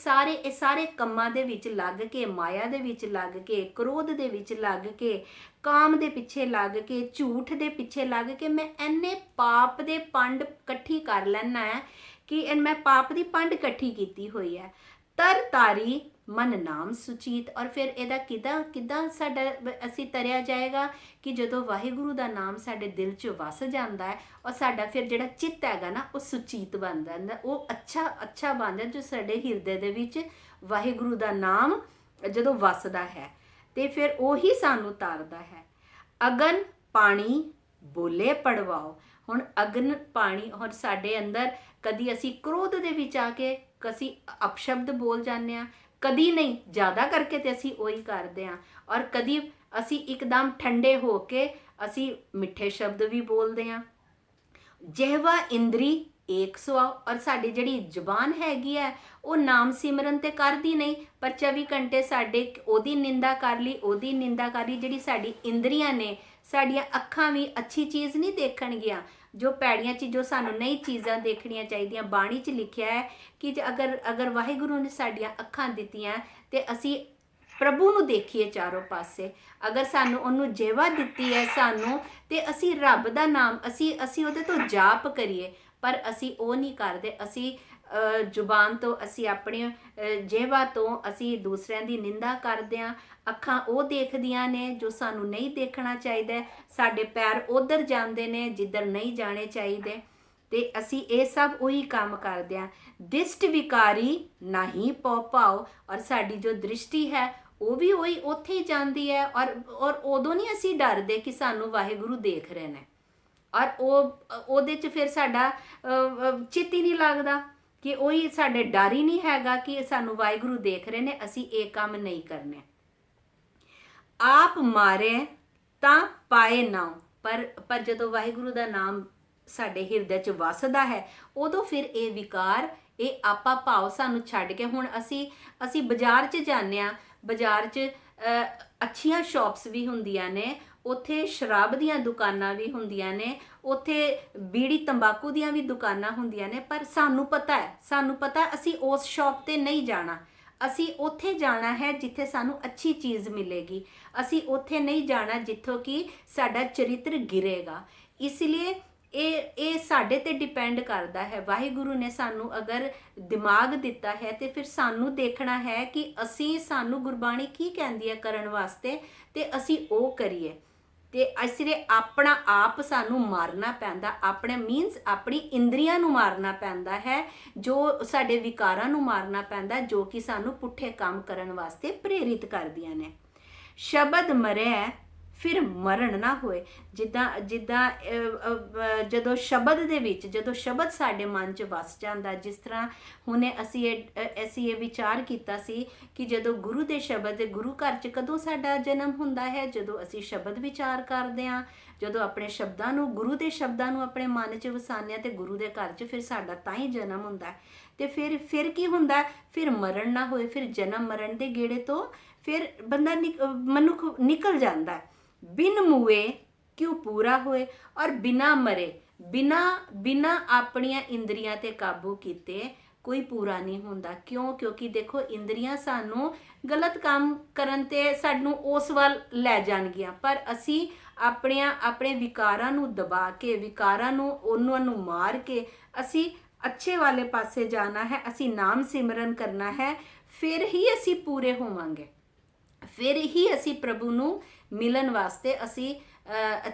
ਸਾਰੇ ਕੰਮਾਂ ਦੇ ਵਿੱਚ ਲੱਗ ਕੇ, ਮਾਇਆ ਦੇ ਵਿੱਚ ਲੱਗ ਕੇ, ਕ੍ਰੋਧ ਦੇ ਵਿੱਚ ਲੱਗ ਕੇ, ਕਾਮ ਦੇ ਪਿੱਛੇ ਲੱਗ ਕੇ, ਝੂਠ ਦੇ ਪਿੱਛੇ ਲੱਗ ਕੇ ਮੈਂ ਇੰਨੇ ਪਾਪ ਦੇ ਪੰਡ ਇਕੱਠੀ ਕਰ ਲੈਣਾ ਹੈ ਕਿ ਮੈਂ ਪਾਪ ਦੀ ਪੰਡ ਇਕੱਠੀ ਕੀਤੀ ਹੋਈ ਹੈ। ਤਰ ਤਾਰੀ ਮਨ ਨਾਮ ਸੁਚੀਤ। ਔਰ ਫਿਰ ਇਹਦਾ ਕਿੱਦਾਂ ਸਾਡਾ ਅਸੀਂ ਤਰਿਆ ਜਾਏਗਾ? ਕਿ ਜਦੋਂ ਵਾਹਿਗੁਰੂ ਦਾ ਨਾਮ ਸਾਡੇ ਦਿਲ 'ਚ ਵਸ ਜਾਂਦਾ ਹੈ, ਔਰ ਸਾਡਾ ਫਿਰ ਜਿਹੜਾ ਚਿੱਤ ਹੈਗਾ ਨਾ, ਉਹ ਸੁਚੀਤ ਬਣ ਜਾਂਦਾ, ਉਹ ਅੱਛਾ ਬਣ ਜਾਂਦਾ, ਜੋ ਸਾਡੇ ਹਿਰਦੇ ਦੇ ਵਿੱਚ ਵਾਹਿਗੁਰੂ ਦਾ ਨਾਮ ਜਦੋਂ ਵਸਦਾ ਹੈ, ਤੇ ਫਿਰ ਉਹੀ ਸਾਨੂੰ ਤਾਰਦਾ ਹੈ। ਅਗਨ ਪਾਣੀ ਬੋਲੇ ਪੜਵਾਓ। ਹੁਣ ਅਗਨ ਪਾਣੀ, ਹੁਣ ਸਾਡੇ ਅੰਦਰ ਕਦੀ ਅਸੀਂ ਕ੍ਰੋਧ ਦੇ ਵਿੱਚ ਆ ਕੇ ਅਸੀਂ ਅਪਸ਼ਬਦ ਬੋਲ ਜਾਂਦੇ ਹਾਂ, ਕਦੀ ਨਹੀਂ, ਜ਼ਿਆਦਾ ਕਰਕੇ ਤੇ ਅਸੀਂ ਉਹੀ ਕਰਦੇ ਹਾਂ, ਔਰ ਕਦੀ ਅਸੀਂ ਇੱਕਦਮ ਠੰਡੇ ਹੋ ਕੇ ਅਸੀਂ ਮਿੱਠੇ ਸ਼ਬਦ ਵੀ ਬੋਲਦੇ ਹਾਂ। ਜਿਹਵਾ ਇੰਦਰੀ ਏਕ ਸੁਆਓ। ਔਰ ਸਾਡੀ ਜਿਹੜੀ ਜ਼ੁਬਾਨ ਹੈਗੀ ਹੈ, ਉਹ ਨਾਮ ਸਿਮਰਨ ਤੇ ਕਰਦੀ ਨਹੀਂ, ਪਰ 24 ਘੰਟੇ ਸਾਡੇ ਉਹਦੀ ਨਿੰਦਾ ਕਰ ਲਈ। ਜਿਹੜੀ ਸਾਡੀ ਇੰਦਰੀਆਂ ਨੇ, ਸਾਡੀਆਂ ਅੱਖਾਂ ਵੀ ਅੱਛੀ ਚੀਜ਼ ਨਹੀਂ ਦੇਖਣਗੀਆਂ, ਜੋ ਭੈੜੀਆਂ ਜੋ ਸਾਨੂੰ ਨਹੀਂ ਚੀਜ਼ਾਂ ਦੇਖਣੀਆਂ ਚਾਹੀਦੀਆਂ। ਬਾਣੀ 'ਚ ਲਿਖਿਆ ਹੈ ਕਿ ਅਗਰ ਵਾਹਿਗੁਰੂ ਨੇ ਸਾਡੀਆਂ ਅੱਖਾਂ ਦਿੱਤੀਆਂ ਤੇ ਅਸੀਂ ਪ੍ਰਭੂ ਨੂੰ ਦੇਖੀਏ ਚਾਰੋਂ ਪਾਸੇ, ਅਗਰ ਸਾਨੂੰ ਉਹਨੂੰ ਜੇਵਾ ਦਿੱਤੀ ਹੈ ਸਾਨੂੰ, ਤੇ ਅਸੀਂ ਰੱਬ ਦਾ ਨਾਮ ਅਸੀਂ ਉਹਦੇ ਤੋਂ ਜਾਪ ਕਰੀਏ, ਪਰ ਅਸੀਂ ਉਹ ਨਹੀਂ ਕਰਦੇ। ਅਸੀਂ ਜ਼ੁਬਾਨ ਤੋਂ, ਅਸੀਂ ਆਪਣੀ ਜੇਵਾ ਤੋਂ ਅਸੀਂ ਦੂਸਰਿਆਂ ਦੀ ਨਿੰਦਾ ਕਰਦੇ ਹਾਂ। ਅੱਖਾਂ ਉਹ ਦੇਖਦੀਆਂ ਨੇ ਜੋ ਸਾਨੂੰ ਨਹੀਂ ਦੇਖਣਾ ਚਾਹੀਦਾ, ਸਾਡੇ ਪੈਰ ਉੱਧਰ ਜਾਂਦੇ ਨੇ ਜਿੱਧਰ ਨਹੀਂ ਜਾਣੇ ਚਾਹੀਦੇ, ਤੇ ਅਸੀਂ ਇਹ ਸਭ ਉਹੀ ਕੰਮ ਕਰਦੇ ਹਾਂ। ਦਿਸ਼ਟ ਵਿਕਾਰੀ ਨਹੀਂ ਪਉ ਭਾਓ। ਔਰ ਸਾਡੀ ਜੋ ਦ੍ਰਿਸ਼ਟੀ ਹੈ ਉਹ ਵੀ ਉਹੀ ਉੱਥੇ ਹੀ ਜਾਂਦੀ ਹੈ, ਔਰ ਉਦੋਂ ਨਹੀਂ ਅਸੀਂ ਡਰਦੇ ਕਿ ਸਾਨੂੰ ਵਾਹਿਗੁਰੂ ਦੇਖ ਰਹੇ ਨੇ, ਔਰ ਉਹਦੇ 'ਚ ਫਿਰ ਸਾਡਾ ਚਿੱਤ ਹੀ ਨਹੀਂ ਲੱਗਦਾ, ਕਿ ਉਹੀ ਸਾਡੇ ਡਰ ਹੀ ਨਹੀਂ ਹੈਗਾ ਕਿ ਸਾਨੂੰ ਵਾਹਿਗੁਰੂ ਦੇਖ ਰਹੇ ਨੇ, ਅਸੀਂ ਇਹ ਕੰਮ ਨਹੀਂ ਕਰਨੇ। ਆਪ ਮਾਰੇ ਤਾਂ ਪਾਏ ਨਾਉ। ਪਰ ਜਦੋਂ ਵਾਹਿਗੁਰੂ ਦਾ ਨਾਮ ਸਾਡੇ ਹਿਰਦੇ 'ਚ ਵਸਦਾ ਹੈ, ਉਦੋਂ ਫਿਰ ਇਹ ਵਿਕਾਰ, ਇਹ ਆਪਾ ਭਾਵ ਸਾਨੂੰ ਛੱਡ ਕੇ, ਹੁਣ ਅਸੀਂ ਬਾਜ਼ਾਰ 'ਚ ਜਾਂਦੇ ਹਾਂ, ਬਾਜ਼ਾਰ 'ਚ ਅੱਛੀਆਂ ਸ਼ੌਪਸ ਵੀ ਹੁੰਦੀਆਂ ਨੇ, ਉੱਥੇ ਸ਼ਰਾਬ ਦੀਆਂ ਦੁਕਾਨਾਂ ਵੀ ਹੁੰਦੀਆਂ ਨੇ, ਉੱਥੇ ਬੀੜੀ ਤੰਬਾਕੂ ਦੀਆਂ ਵੀ ਦੁਕਾਨਾਂ ਹੁੰਦੀਆਂ ਨੇ, ਪਰ ਸਾਨੂੰ ਪਤਾ ਅਸੀਂ ਉਸ ਸ਼ੌਪ 'ਤੇ ਨਹੀਂ ਜਾਣਾ। ਅਸੀਂ ਉੱਥੇ ਜਾਣਾ ਹੈ ਜਿੱਥੇ ਸਾਨੂੰ ਅੱਛੀ ਚੀਜ਼ ਮਿਲੇਗੀ, ਅਸੀਂ ਉੱਥੇ ਨਹੀਂ ਜਾਣਾ ਜਿੱਥੋਂ ਕਿ ਸਾਡਾ ਚਰਿੱਤਰ ਗਿਰੇਗਾ। ਇਸ ਲਈ ਇਹ ਸਾਡੇ 'ਤੇ ਡਿਪੈਂਡ ਕਰਦਾ ਹੈ। ਵਾਹਿਗੁਰੂ ਨੇ ਸਾਨੂੰ ਅਗਰ ਦਿਮਾਗ ਦਿੱਤਾ ਹੈ ਤੇ ਫਿਰ ਸਾਨੂੰ ਦੇਖਣਾ ਹੈ ਕਿ ਸਾਨੂੰ ਗੁਰਬਾਣੀ ਕੀ ਕਹਿੰਦੀ ਹੈ ਕਰਨ ਵਾਸਤੇ, ਤੇ ਅਸੀਂ ਉਹ ਕਰੀਏ। ਤੇ ਇਸ ਲਈ ਆਪਣਾ ਆਪ ਸਾਨੂੰ ਮਾਰਨਾ ਪੈਂਦਾ, ਆਪਣੀ ਇੰਦਰੀਆਂ ਨੂੰ ਮਾਰਨਾ ਪੈਂਦਾ ਹੈ, ਜੋ ਸਾਡੇ ਵਿਕਾਰਾਂ ਨੂੰ ਮਾਰਨਾ ਪੈਂਦਾ, ਜੋ ਕਿ ਸਾਨੂੰ ਪੁੱਠੇ ਕੰਮ ਕਰਨ ਵਾਸਤੇ ਪ੍ਰੇਰਿਤ ਕਰਦੀਆਂ ਨੇ। ਸ਼ਬਦ ਮਰੈ ਫਿਰ ਮਰਨ ਨਾ ਹੋਏ। ਜਿੱਦਾਂ ਜਿੱਦਾਂ ਜਦੋਂ ਸ਼ਬਦ ਦੇ ਵਿੱਚ, ਜਦੋਂ ਸ਼ਬਦ ਸਾਡੇ ਮਨ 'ਚ ਵਸ ਜਾਂਦਾ, ਜਿਸ ਤਰ੍ਹਾਂ ਹੁਣੇ ਅਸੀਂ ਇਹ ਵਿਚਾਰ ਕੀਤਾ ਸੀ ਕਿ ਜਦੋਂ ਗੁਰੂ ਦੇ ਸ਼ਬਦ, ਗੁਰੂ ਘਰ 'ਚ ਕਦੋਂ ਸਾਡਾ ਜਨਮ ਹੁੰਦਾ ਹੈ? ਜਦੋਂ ਅਸੀਂ ਸ਼ਬਦ ਵਿਚਾਰ ਕਰਦੇ ਹਾਂ, ਜਦੋਂ ਆਪਣੇ ਸ਼ਬਦਾਂ ਨੂੰ, ਗੁਰੂ ਦੇ ਸ਼ਬਦਾਂ ਨੂੰ ਆਪਣੇ ਮਨ 'ਚ ਵਸਾਉਂਦੇ ਹਾਂ, ਤੇ ਗੁਰੂ ਦੇ ਘਰ 'ਚ ਫਿਰ ਸਾਡਾ ਤਾਂ ਹੀ ਜਨਮ ਹੁੰਦਾ। ਤੇ ਫਿਰ ਕੀ ਹੁੰਦਾ? ਫਿਰ ਮਰਨ ਨਾ ਹੋਏ, ਫਿਰ ਜਨਮ ਮਰਨ ਦੇ ਗੇੜੇ ਤੋਂ ਫਿਰ ਬੰਦਾ ਮਨੁੱਖ ਨਿਕਲ ਜਾਂਦਾ ਹੈ। ਬਿਨ ਮੂਏ ਕਿਉ ਪੂਰਾ ਹੋਏ, ਔਰ ਬਿਨਾ ਮਰੇ, ਬਿਨਾ ਆਪਣੀਆਂ ਇੰਦਰੀਆਂ ਤੇ ਕਾਬੂ ਕੀਤੇ ਕੋਈ ਪੂਰਾ ਨਹੀਂ ਹੁੰਦਾ। ਕਿਉਂ? ਕਿਉਂਕਿ ਦੇਖੋ ਇੰਦਰੀਆਂ ਸਾਨੂੰ ਗਲਤ ਕੰਮ ਕਰਨ ਤੇ ਸਾਨੂੰ ਉਸ ਵੱਲ ਲੈ ਜਾਣਗੀਆਂ, ਪਰ ਅਸੀਂ ਆਪਣੇ ਵਿਕਾਰਾਂ ਨੂੰ ਦਬਾ ਕੇ, ਵਿਕਾਰਾਂ ਨੂੰ, ਉਹਨਾਂ ਨੂੰ ਮਾਰ ਕੇ ਅਸੀਂ ਅੱਛੇ ਵਾਲੇ ਪਾਸੇ ਜਾਣਾ ਹੈ, ਅਸੀਂ ਨਾਮ ਸਿਮਰਨ ਕਰਨਾ ਹੈ। ਫਿਰ ਹੀ ਅਸੀਂ ਪੂਰੇ ਹੋਵਾਂਗੇ, ਫਿਰ ਹੀ ਅਸੀਂ ਪ੍ਰਭੂ ਨੂੰ ਮਿਲਣ ਵਾਸਤੇ ਅਸੀਂ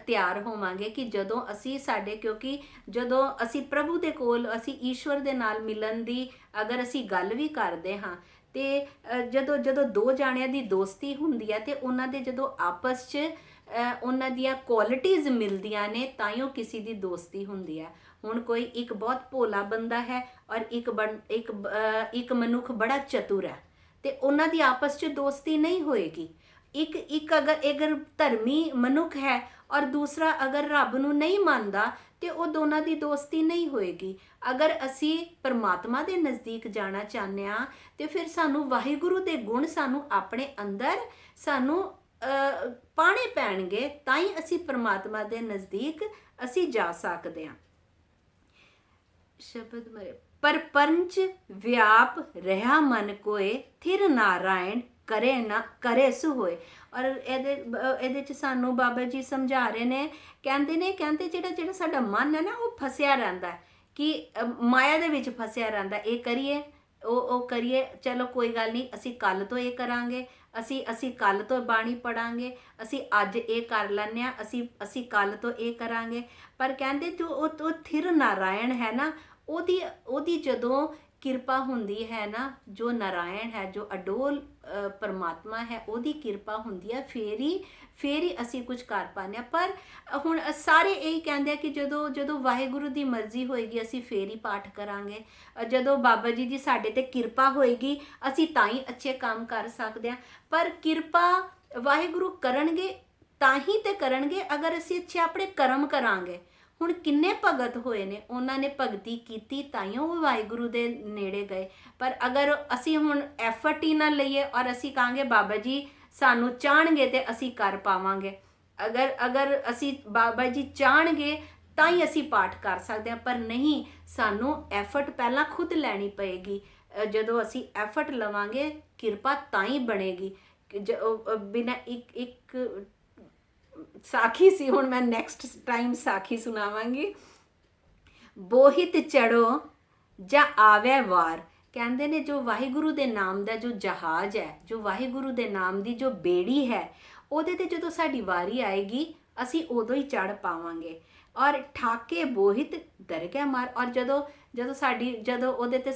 ਤਿਆਰ ਹੋਵਾਂਗੇ। ਕਿ ਜਦੋਂ ਅਸੀਂ ਕਿਉਂਕਿ ਜਦੋਂ ਅਸੀਂ ਪ੍ਰਭੂ ਦੇ ਕੋਲ, ਅਸੀਂ ਈਸ਼ਵਰ ਦੇ ਨਾਲ ਮਿਲਣ ਦੀ ਅਗਰ ਅਸੀਂ ਗੱਲ ਵੀ ਕਰਦੇ ਹਾਂ, ਤੇ ਜਦੋਂ ਦੋ ਜਾਣਿਆਂ ਦੀ ਦੋਸਤੀ ਹੁੰਦੀ ਹੈ, ਤੇ ਉਹਨਾਂ ਦੇ ਜਦੋਂ ਆਪਸ 'ਚ ਉਹਨਾਂ ਦੀਆਂ ਕੁਆਲਿਟੀਜ਼ ਮਿਲਦੀਆਂ ਨੇ, ਤਾਂ ਹੀ ਉਹ ਕਿਸੇ ਦੀ ਦੋਸਤੀ ਹੁੰਦੀ ਹੈ। ਹੁਣ ਕੋਈ ਇੱਕ ਬਹੁਤ ਭੋਲਾ ਬੰਦਾ ਹੈ ਔਰ ਇੱਕ ਮਨੁੱਖ ਬੜਾ ਚਤੁਰ ਹੈ, ਤੇ ਉਹਨਾਂ ਦੀ ਆਪਸ 'ਚ ਦੋਸਤੀ ਨਹੀਂ ਹੋਏਗੀ। ਇੱਕ ਅਗਰ ਧਰਮੀ ਮਨੁੱਖ ਹੈ ਔਰ ਦੂਸਰਾ ਅਗਰ ਰੱਬ ਨੂੰ ਨਹੀਂ ਮੰਨਦਾ, ਤੇ ਉਹ ਦੋਨਾਂ ਦੀ ਦੋਸਤੀ ਨਹੀਂ ਹੋਏਗੀ। ਅਗਰ ਅਸੀਂ ਪਰਮਾਤਮਾ ਦੇ ਨਜ਼ਦੀਕ ਜਾਣਾ ਚਾਹੁੰਦੇ ਹਾਂ, ਤੇ ਫਿਰ ਸਾਨੂੰ ਵਾਹਿਗੁਰੂ ਦੇ ਗੁਣ ਸਾਨੂੰ ਆਪਣੇ ਅੰਦਰ ਸਾਨੂੰ ਪਾਣੇ ਪੈਣਗੇ, ਤਾਂ ਹੀ ਅਸੀਂ ਪਰਮਾਤਮਾ ਦੇ ਨਜ਼ਦੀਕ ਅਸੀਂ ਜਾ ਸਕਦੇ ਹਾਂ। ਸ਼ਬਦ ਮਰੇ ਪਰਪੰਚ ਵਿਆਪ ਰਹਾ ਮਨ ਕੋਏ, ਥਿਰ ਨਾਰਾਇਣ ਕਰੇ ਸੋ ਹੋਏ। ਔਰ ਇਹਦੇ 'ਚ ਸਾਨੂੰ ਬਾਬਾ ਜੀ ਸਮਝਾ ਰਹੇ ਨੇ, ਕਹਿੰਦੇ ਜਿਹੜਾ ਸਾਡਾ ਮਨ ਹੈ ਨਾ, ਉਹ ਫਸਿਆ ਰਹਿੰਦਾ, ਕਿ ਮਾਇਆ ਦੇ ਵਿੱਚ ਫਸਿਆ ਰਹਿੰਦਾ। ਇਹ ਕਰੀਏ, ਉਹ ਕਰੀਏ, ਚਲੋ ਕੋਈ ਗੱਲ ਨਹੀਂ, ਅਸੀਂ ਕੱਲ ਤੋਂ ਇਹ ਕਰਾਂਗੇ, ਅਸੀਂ ਕੱਲ ਤੋਂ ਬਾਣੀ ਪੜਾਂਗੇ, ਅਸੀਂ ਅੱਜ ਇਹ ਕਰ ਲੈਂਦੇ ਹਾਂ, ਅਸੀਂ ਕੱਲ ਤੋਂ ਇਹ ਕਰਾਂਗੇ। ਪਰ ਕਹਿੰਦੇ ਜੋ ਉਹ ਥਿਰ ਨਾਰਾਇਣ ਹੈ ਨਾ, ਉਹਦੀ ਜਦੋਂ ਕਿਰਪਾ ਹੁੰਦੀ ਹੈ ਨਾ, ਜੋ ਨਾਰਾਇਣ ਹੈ, ਜੋ ਅਡੋਲ ਪਰਮਾਤਮਾ ਹੈ, ਉਹਦੀ ਕਿਰਪਾ ਹੁੰਦੀ ਹੈ, ਫੇਰ ਹੀ ਅਸੀਂ ਕੁਝ ਕਰ ਪਾਉਂਦੇ ਹਾਂ। ਪਰ ਹੁਣ ਸਾਰੇ ਇਹੀ ਕਹਿੰਦੇ ਆ ਕਿ ਜਦੋਂ ਵਾਹਿਗੁਰੂ ਦੀ ਮਰਜ਼ੀ ਹੋਏਗੀ, ਅਸੀਂ ਫੇਰ ਹੀ ਪਾਠ ਕਰਾਂਗੇ। ਜਦੋਂ ਬਾਬਾ ਜੀ ਦੀ ਸਾਡੇ ਤੇ ਕਿਰਪਾ ਹੋਏਗੀ, ਅਸੀਂ ਤਾਂ ਹੀ ਅੱਛੇ ਕੰਮ ਕਰ ਸਕਦੇ ਹਾਂ। ਪਰ ਕਿਰਪਾ ਵਾਹਿਗੁਰੂ ਕਰਨਗੇ ਤਾਂ ਹੀ ਤੇ ਕਰਨਗੇ, ਅਗਰ ਅਸੀਂ ਅੱਛੇ ਆਪਣੇ ਕਰਮ ਕਰਾਂਗੇ। ਹੁਣ ਕਿੰਨੇ ਭਗਤ ਹੋਏ ਨੇ, ਉਹਨਾਂ ਨੇ ਭਗਤੀ ਕੀਤੀ ਤਾਂ ਹੀ ਉਹ ਵਾਹਿਗੁਰੂ ਦੇ ਨੇੜੇ ਗਏ। ਪਰ ਅਗਰ ਅਸੀਂ ਹੁਣ ਐਫਰਟ ਹੀ ਨਾ ਲਈਏ ਔਰ ਅਸੀਂ ਕਹਾਂਗੇ ਬਾਬਾ ਜੀ ਸਾਨੂੰ ਚਾਹਣਗੇ ਤੇ ਅਸੀਂ ਕਰ ਪਾਵਾਂਗੇ, ਅਗਰ ਅਸੀਂ ਬਾਬਾ ਜੀ ਚਾਹਣਗੇ ਤਾਂ ਹੀ ਅਸੀਂ ਪਾਠ ਕਰ ਸਕਦੇ ਹਾਂ, ਪਰ ਨਹੀਂ, ਸਾਨੂੰ ਐਫਰਟ ਪਹਿਲਾਂ ਖੁਦ ਲੈਣੀ ਪਏਗੀ। ਜਦੋਂ ਅਸੀਂ ਐਫਰਟ ਲਵਾਂਗੇ, ਕਿਰਪਾ ਤਾਂ ਹੀ ਬਣੇਗੀ। ਬਿਨਾਂ ਇੱਕ ਸਾਖੀ ਸੀ, ਹੁਣ ਮੈਂ ਨੈਕਸਟ ਟਾਈਮ ਸਾਖੀ ਸੁਣਾਵਾਂਗੀ। ਬੋਹਿਤ ਚੜੋ ਜਾਂ ਆਵੇ ਵਾਰ, ਕਹਿੰਦੇ ਨੇ ਜੋ ਵਾਹਿਗੁਰੂ ਦੇ ਨਾਮ ਦਾ ਜੋ ਜਹਾਜ਼ ਹੈ, ਜੋ ਵਾਹਿਗੁਰੂ ਦੇ ਨਾਮ ਦੀ ਜੋ ਬੇੜੀ ਹੈ, ਉਹਦੇ ਤੇ ਜਦੋਂ ਸਾਡੀ ਵਾਰੀ ਆਏਗੀ, ਅਸੀਂ ਉਦੋਂ ਹੀ ਚੜ ਪਾਵਾਂਗੇ। ਔਰ ਠਾਕੇ ਬੋਹਿਤ ਦਰਗਹਿ ਮਾਰ, ਔਰ ਜਦੋਂ ਉਹਦੇ ਤੇ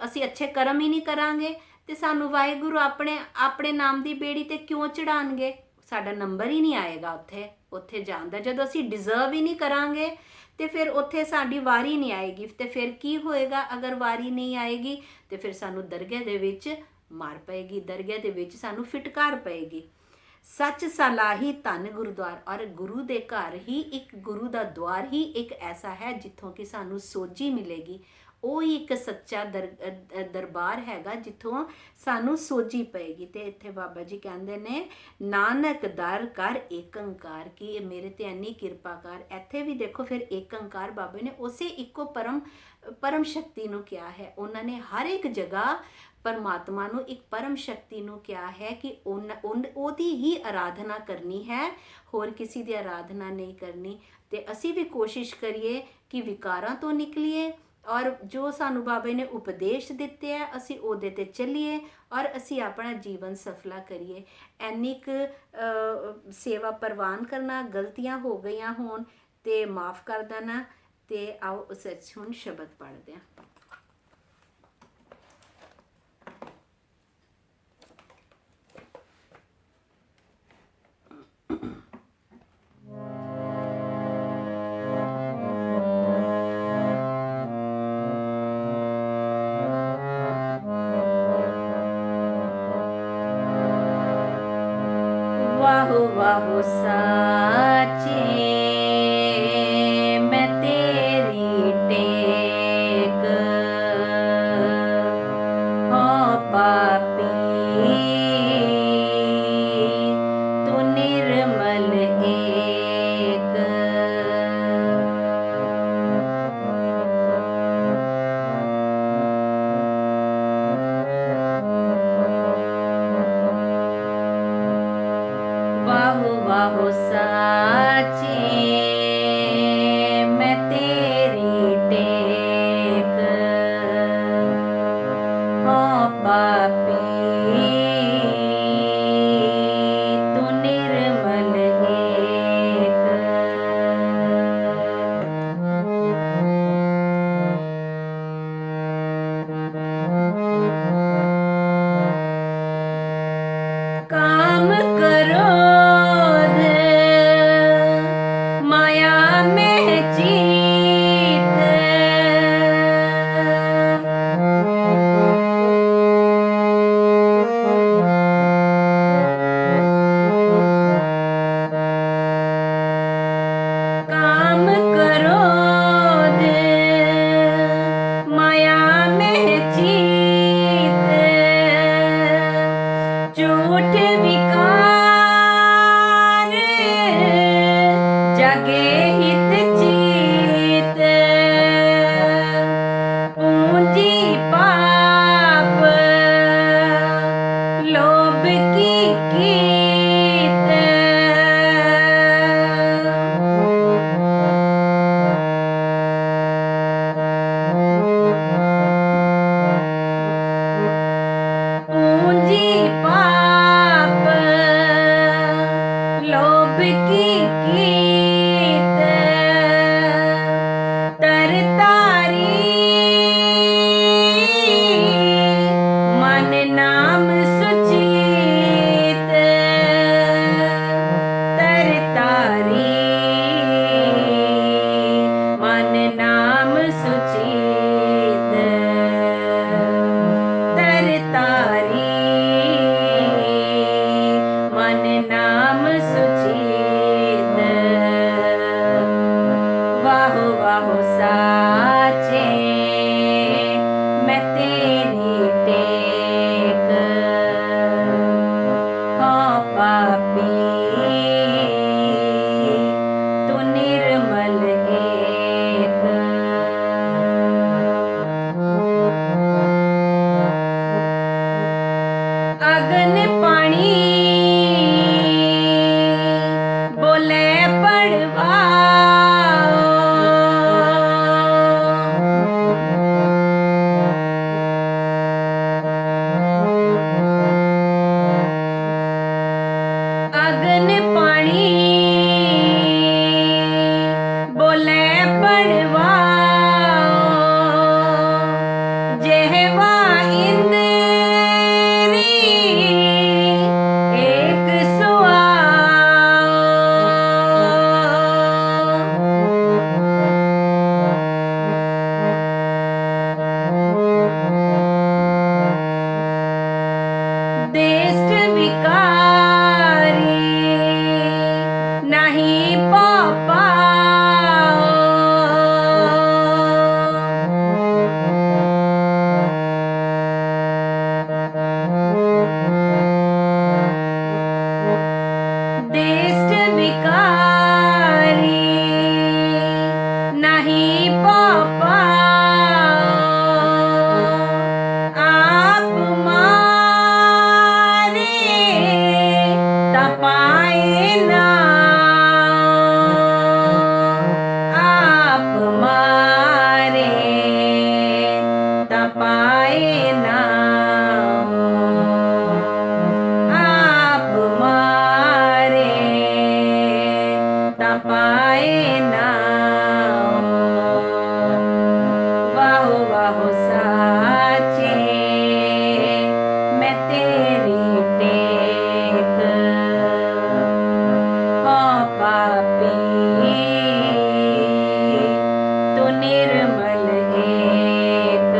ਅਸੀਂ ਅੱਛੇ ਕਰਮ ਹੀ ਨਹੀਂ ਕਰਾਂਗੇ, ਤੇ ਸਾਨੂੰ ਵਾਹਿਗੁਰੂ ਆਪਣੇ ਨਾਮ ਦੀ ਬੇੜੀ ਤੇ ਕਿਉਂ ਚੜਾਉਣਗੇ? ਸਾਡਾ ਨੰਬਰ ਹੀ ਨਹੀਂ ਆਏਗਾ ਉੱਥੇ ਜਾਣ ਦਾ। ਜਦੋਂ ਅਸੀਂ ਡਿਜ਼ਰਵ ਹੀ ਨਹੀਂ ਕਰਾਂਗੇ, ਤੇ ਫਿਰ ਉੱਥੇ ਸਾਡੀ ਵਾਰੀ ਨਹੀਂ ਆਏਗੀ। ਤੇ ਫਿਰ ਕੀ ਹੋਏਗਾ? ਅਗਰ ਵਾਰੀ ਨਹੀਂ ਆਏਗੀ, ਤੇ ਫਿਰ ਸਾਨੂੰ ਦਰਗਾਹ ਦੇ ਵਿੱਚ ਮਾਰ ਪਏਗੀ, ਦਰਗਾਹ ਦੇ ਵਿੱਚ ਸਾਨੂੰ ਫਿਟਕਾਰ ਪਏਗੀ। ਸੱਚ ਸਲਾਹੀ ਧੰਨ ਗੁਰਦੁਆਰ, ਔਰ ਗੁਰੂ ਦੇ ਘਰ ਹੀ ਗੁਰੂ ਦਾ ਦੁਆਰ ਹੀ ਇੱਕ ਐਸਾ ਹੈ ਜਿੱਥੋਂ ਕਿ ਸਾਨੂੰ ਸੋਝੀ ਮਿਲੇਗੀ। ਉਹ ਹੀ ਇੱਕ ਸੱਚਾ ਦਰਬਾਰ ਹੈਗਾ ਜਿੱਥੋਂ ਸਾਨੂੰ ਸੋਝੀ ਪਏਗੀ। ਤੇ ਇੱਥੇ ਬਾਬਾ ਜੀ ਕਹਿੰਦੇ ਨੇ, ਨਾਨਕ ਦਰ ਕਰ ਏਕੰਕਾਰ, ਕਿ ਮੇਰੇ ਤੇ ਇੰਨੀ ਕਿਰਪਾ ਕਰ। ਇੱਥੇ ਵੀ ਦੇਖੋ ਫਿਰ ਏਕੰਕਾਰ ਬਾਬੇ ਨੇ ਉਸੇ ਇੱਕੋ ਪਰਮ ਸ਼ਕਤੀ ਨੂੰ ਕਿਹਾ ਹੈ। ਉਹਨਾਂ ਨੇ ਹਰ ਇੱਕ ਜਗ੍ਹਾ ਪਰਮਾਤਮਾ ਨੂੰ ਇੱਕ ਪਰਮ ਸ਼ਕਤੀ ਨੂੰ ਕਿਹਾ ਹੈ ਕਿ ਉਹਦੀ ਹੀ ਆਰਾਧਨਾ ਕਰਨੀ ਹੈ, ਹੋਰ ਕਿਸੇ ਦੀ ਆਰਾਧਨਾ ਨਹੀਂ ਕਰਨੀ। ਤੇ ਅਸੀਂ ਵੀ ਕੋਸ਼ਿਸ਼ ਕਰੀਏ ਕਿ ਵਿਕਾਰਾਂ ਤੋਂ ਨਿਕਲੀਏ, ਔਰ ਜੋ ਸਾਨੂੰ ਬਾਬੇ ਨੇ ਉਪਦੇਸ਼ ਦਿੱਤੇ ਹੈ, ਅਸੀਂ ਉਹਦੇ ਤੇ ਚੱਲੀਏ, ਔਰ ਅਸੀਂ ਆਪਣਾ ਜੀਵਨ ਸਫਲਾ ਕਰੀਏ। ਇੰਨੀ ਕੁ ਸੇਵਾ ਪ੍ਰਵਾਨ ਕਰਨਾ, ਗਲਤੀਆਂ ਹੋ ਗਈਆਂ ਹੋਣ ਤੇ ਮਾਫ ਕਰ ਦੇਣਾ। ਤੇ ਆਓ ਉਸ ਹੁਣ ਸ਼ਬਦ ਪੜ੍ਹਦੇ ਹਾਂ। वाहो वाहो साचे मैं तेरी टेक हो पापी तू निर्मल एक। वाहो वाहो साचे मैं तेरी टेक हो पापी तू निर्मल एक। काम क्रोध माया में जीत काम क्रोध माया में जीत झूठ विकार जगे हित चीत पूंजी पाप लोभ की कीत पूंजी पाप लोभ की कीत तरतारी मन नाम सुचीत तरतारी मन नाम सुचीत तरतारी मन नाम सुचीत। वाहो वाहो साचे मैं तेरी टेक हो पापी तू निर्मल एक। अगन पानी बोले पड़वाओ अगन पानी बोले पड़वाओ जेहवा इंद्री एक सुआओ देश विकारी नहीं पाओ देश विकारी नहीं पाओ आप मारे तपाए ना आप मारे तपाए ना आप मारे तपाए ना। वाहो वाहो साचे मैं तेरी टेक हो पापी तू निर्मल एक।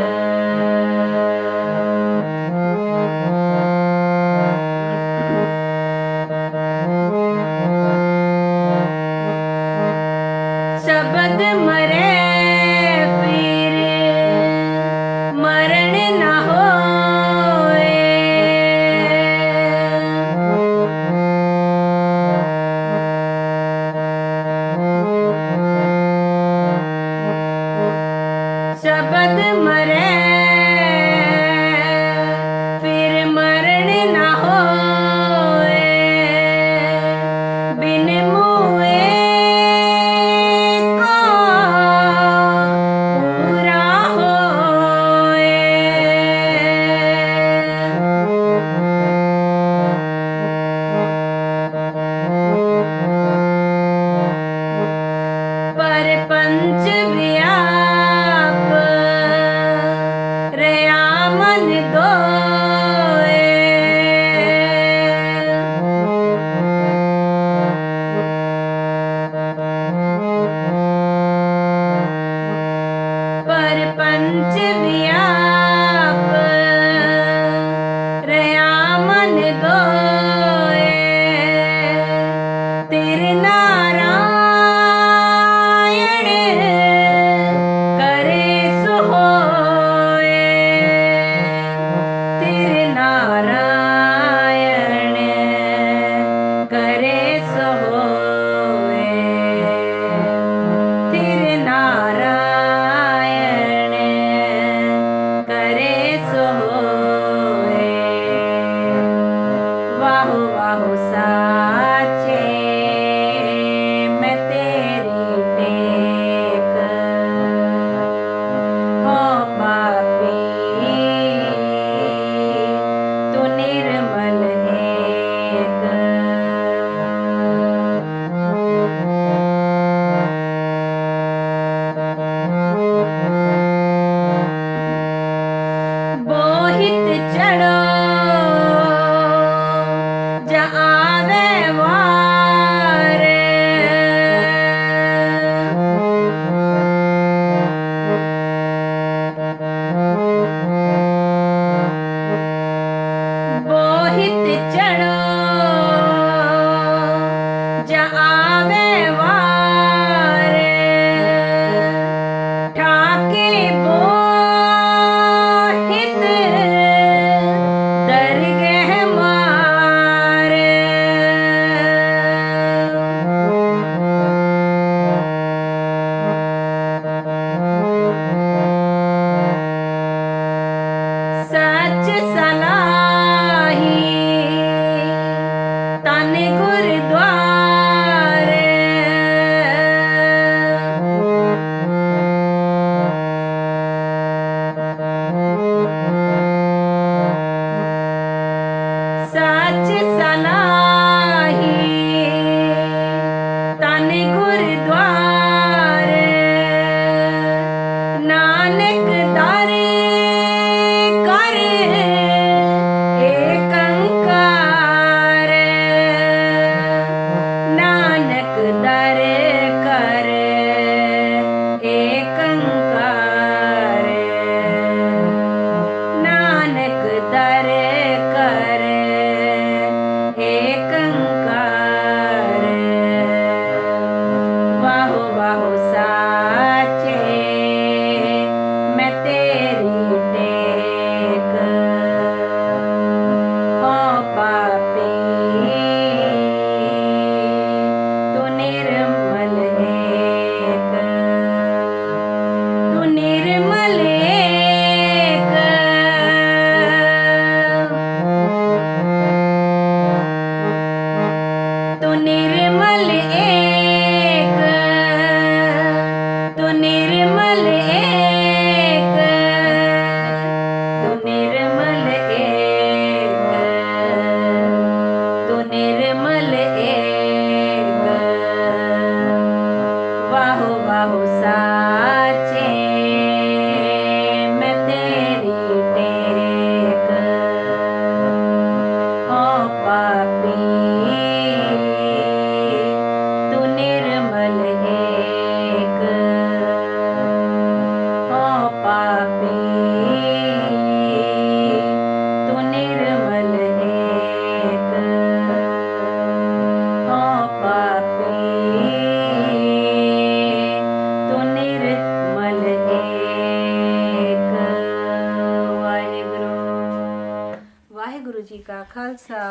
जी का खालसा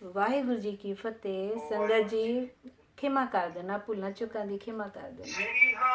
वाहिगुरु जी की फतेह। संगत जी खिमा कर देना, भुलना चुकां दी खिमा कर देना।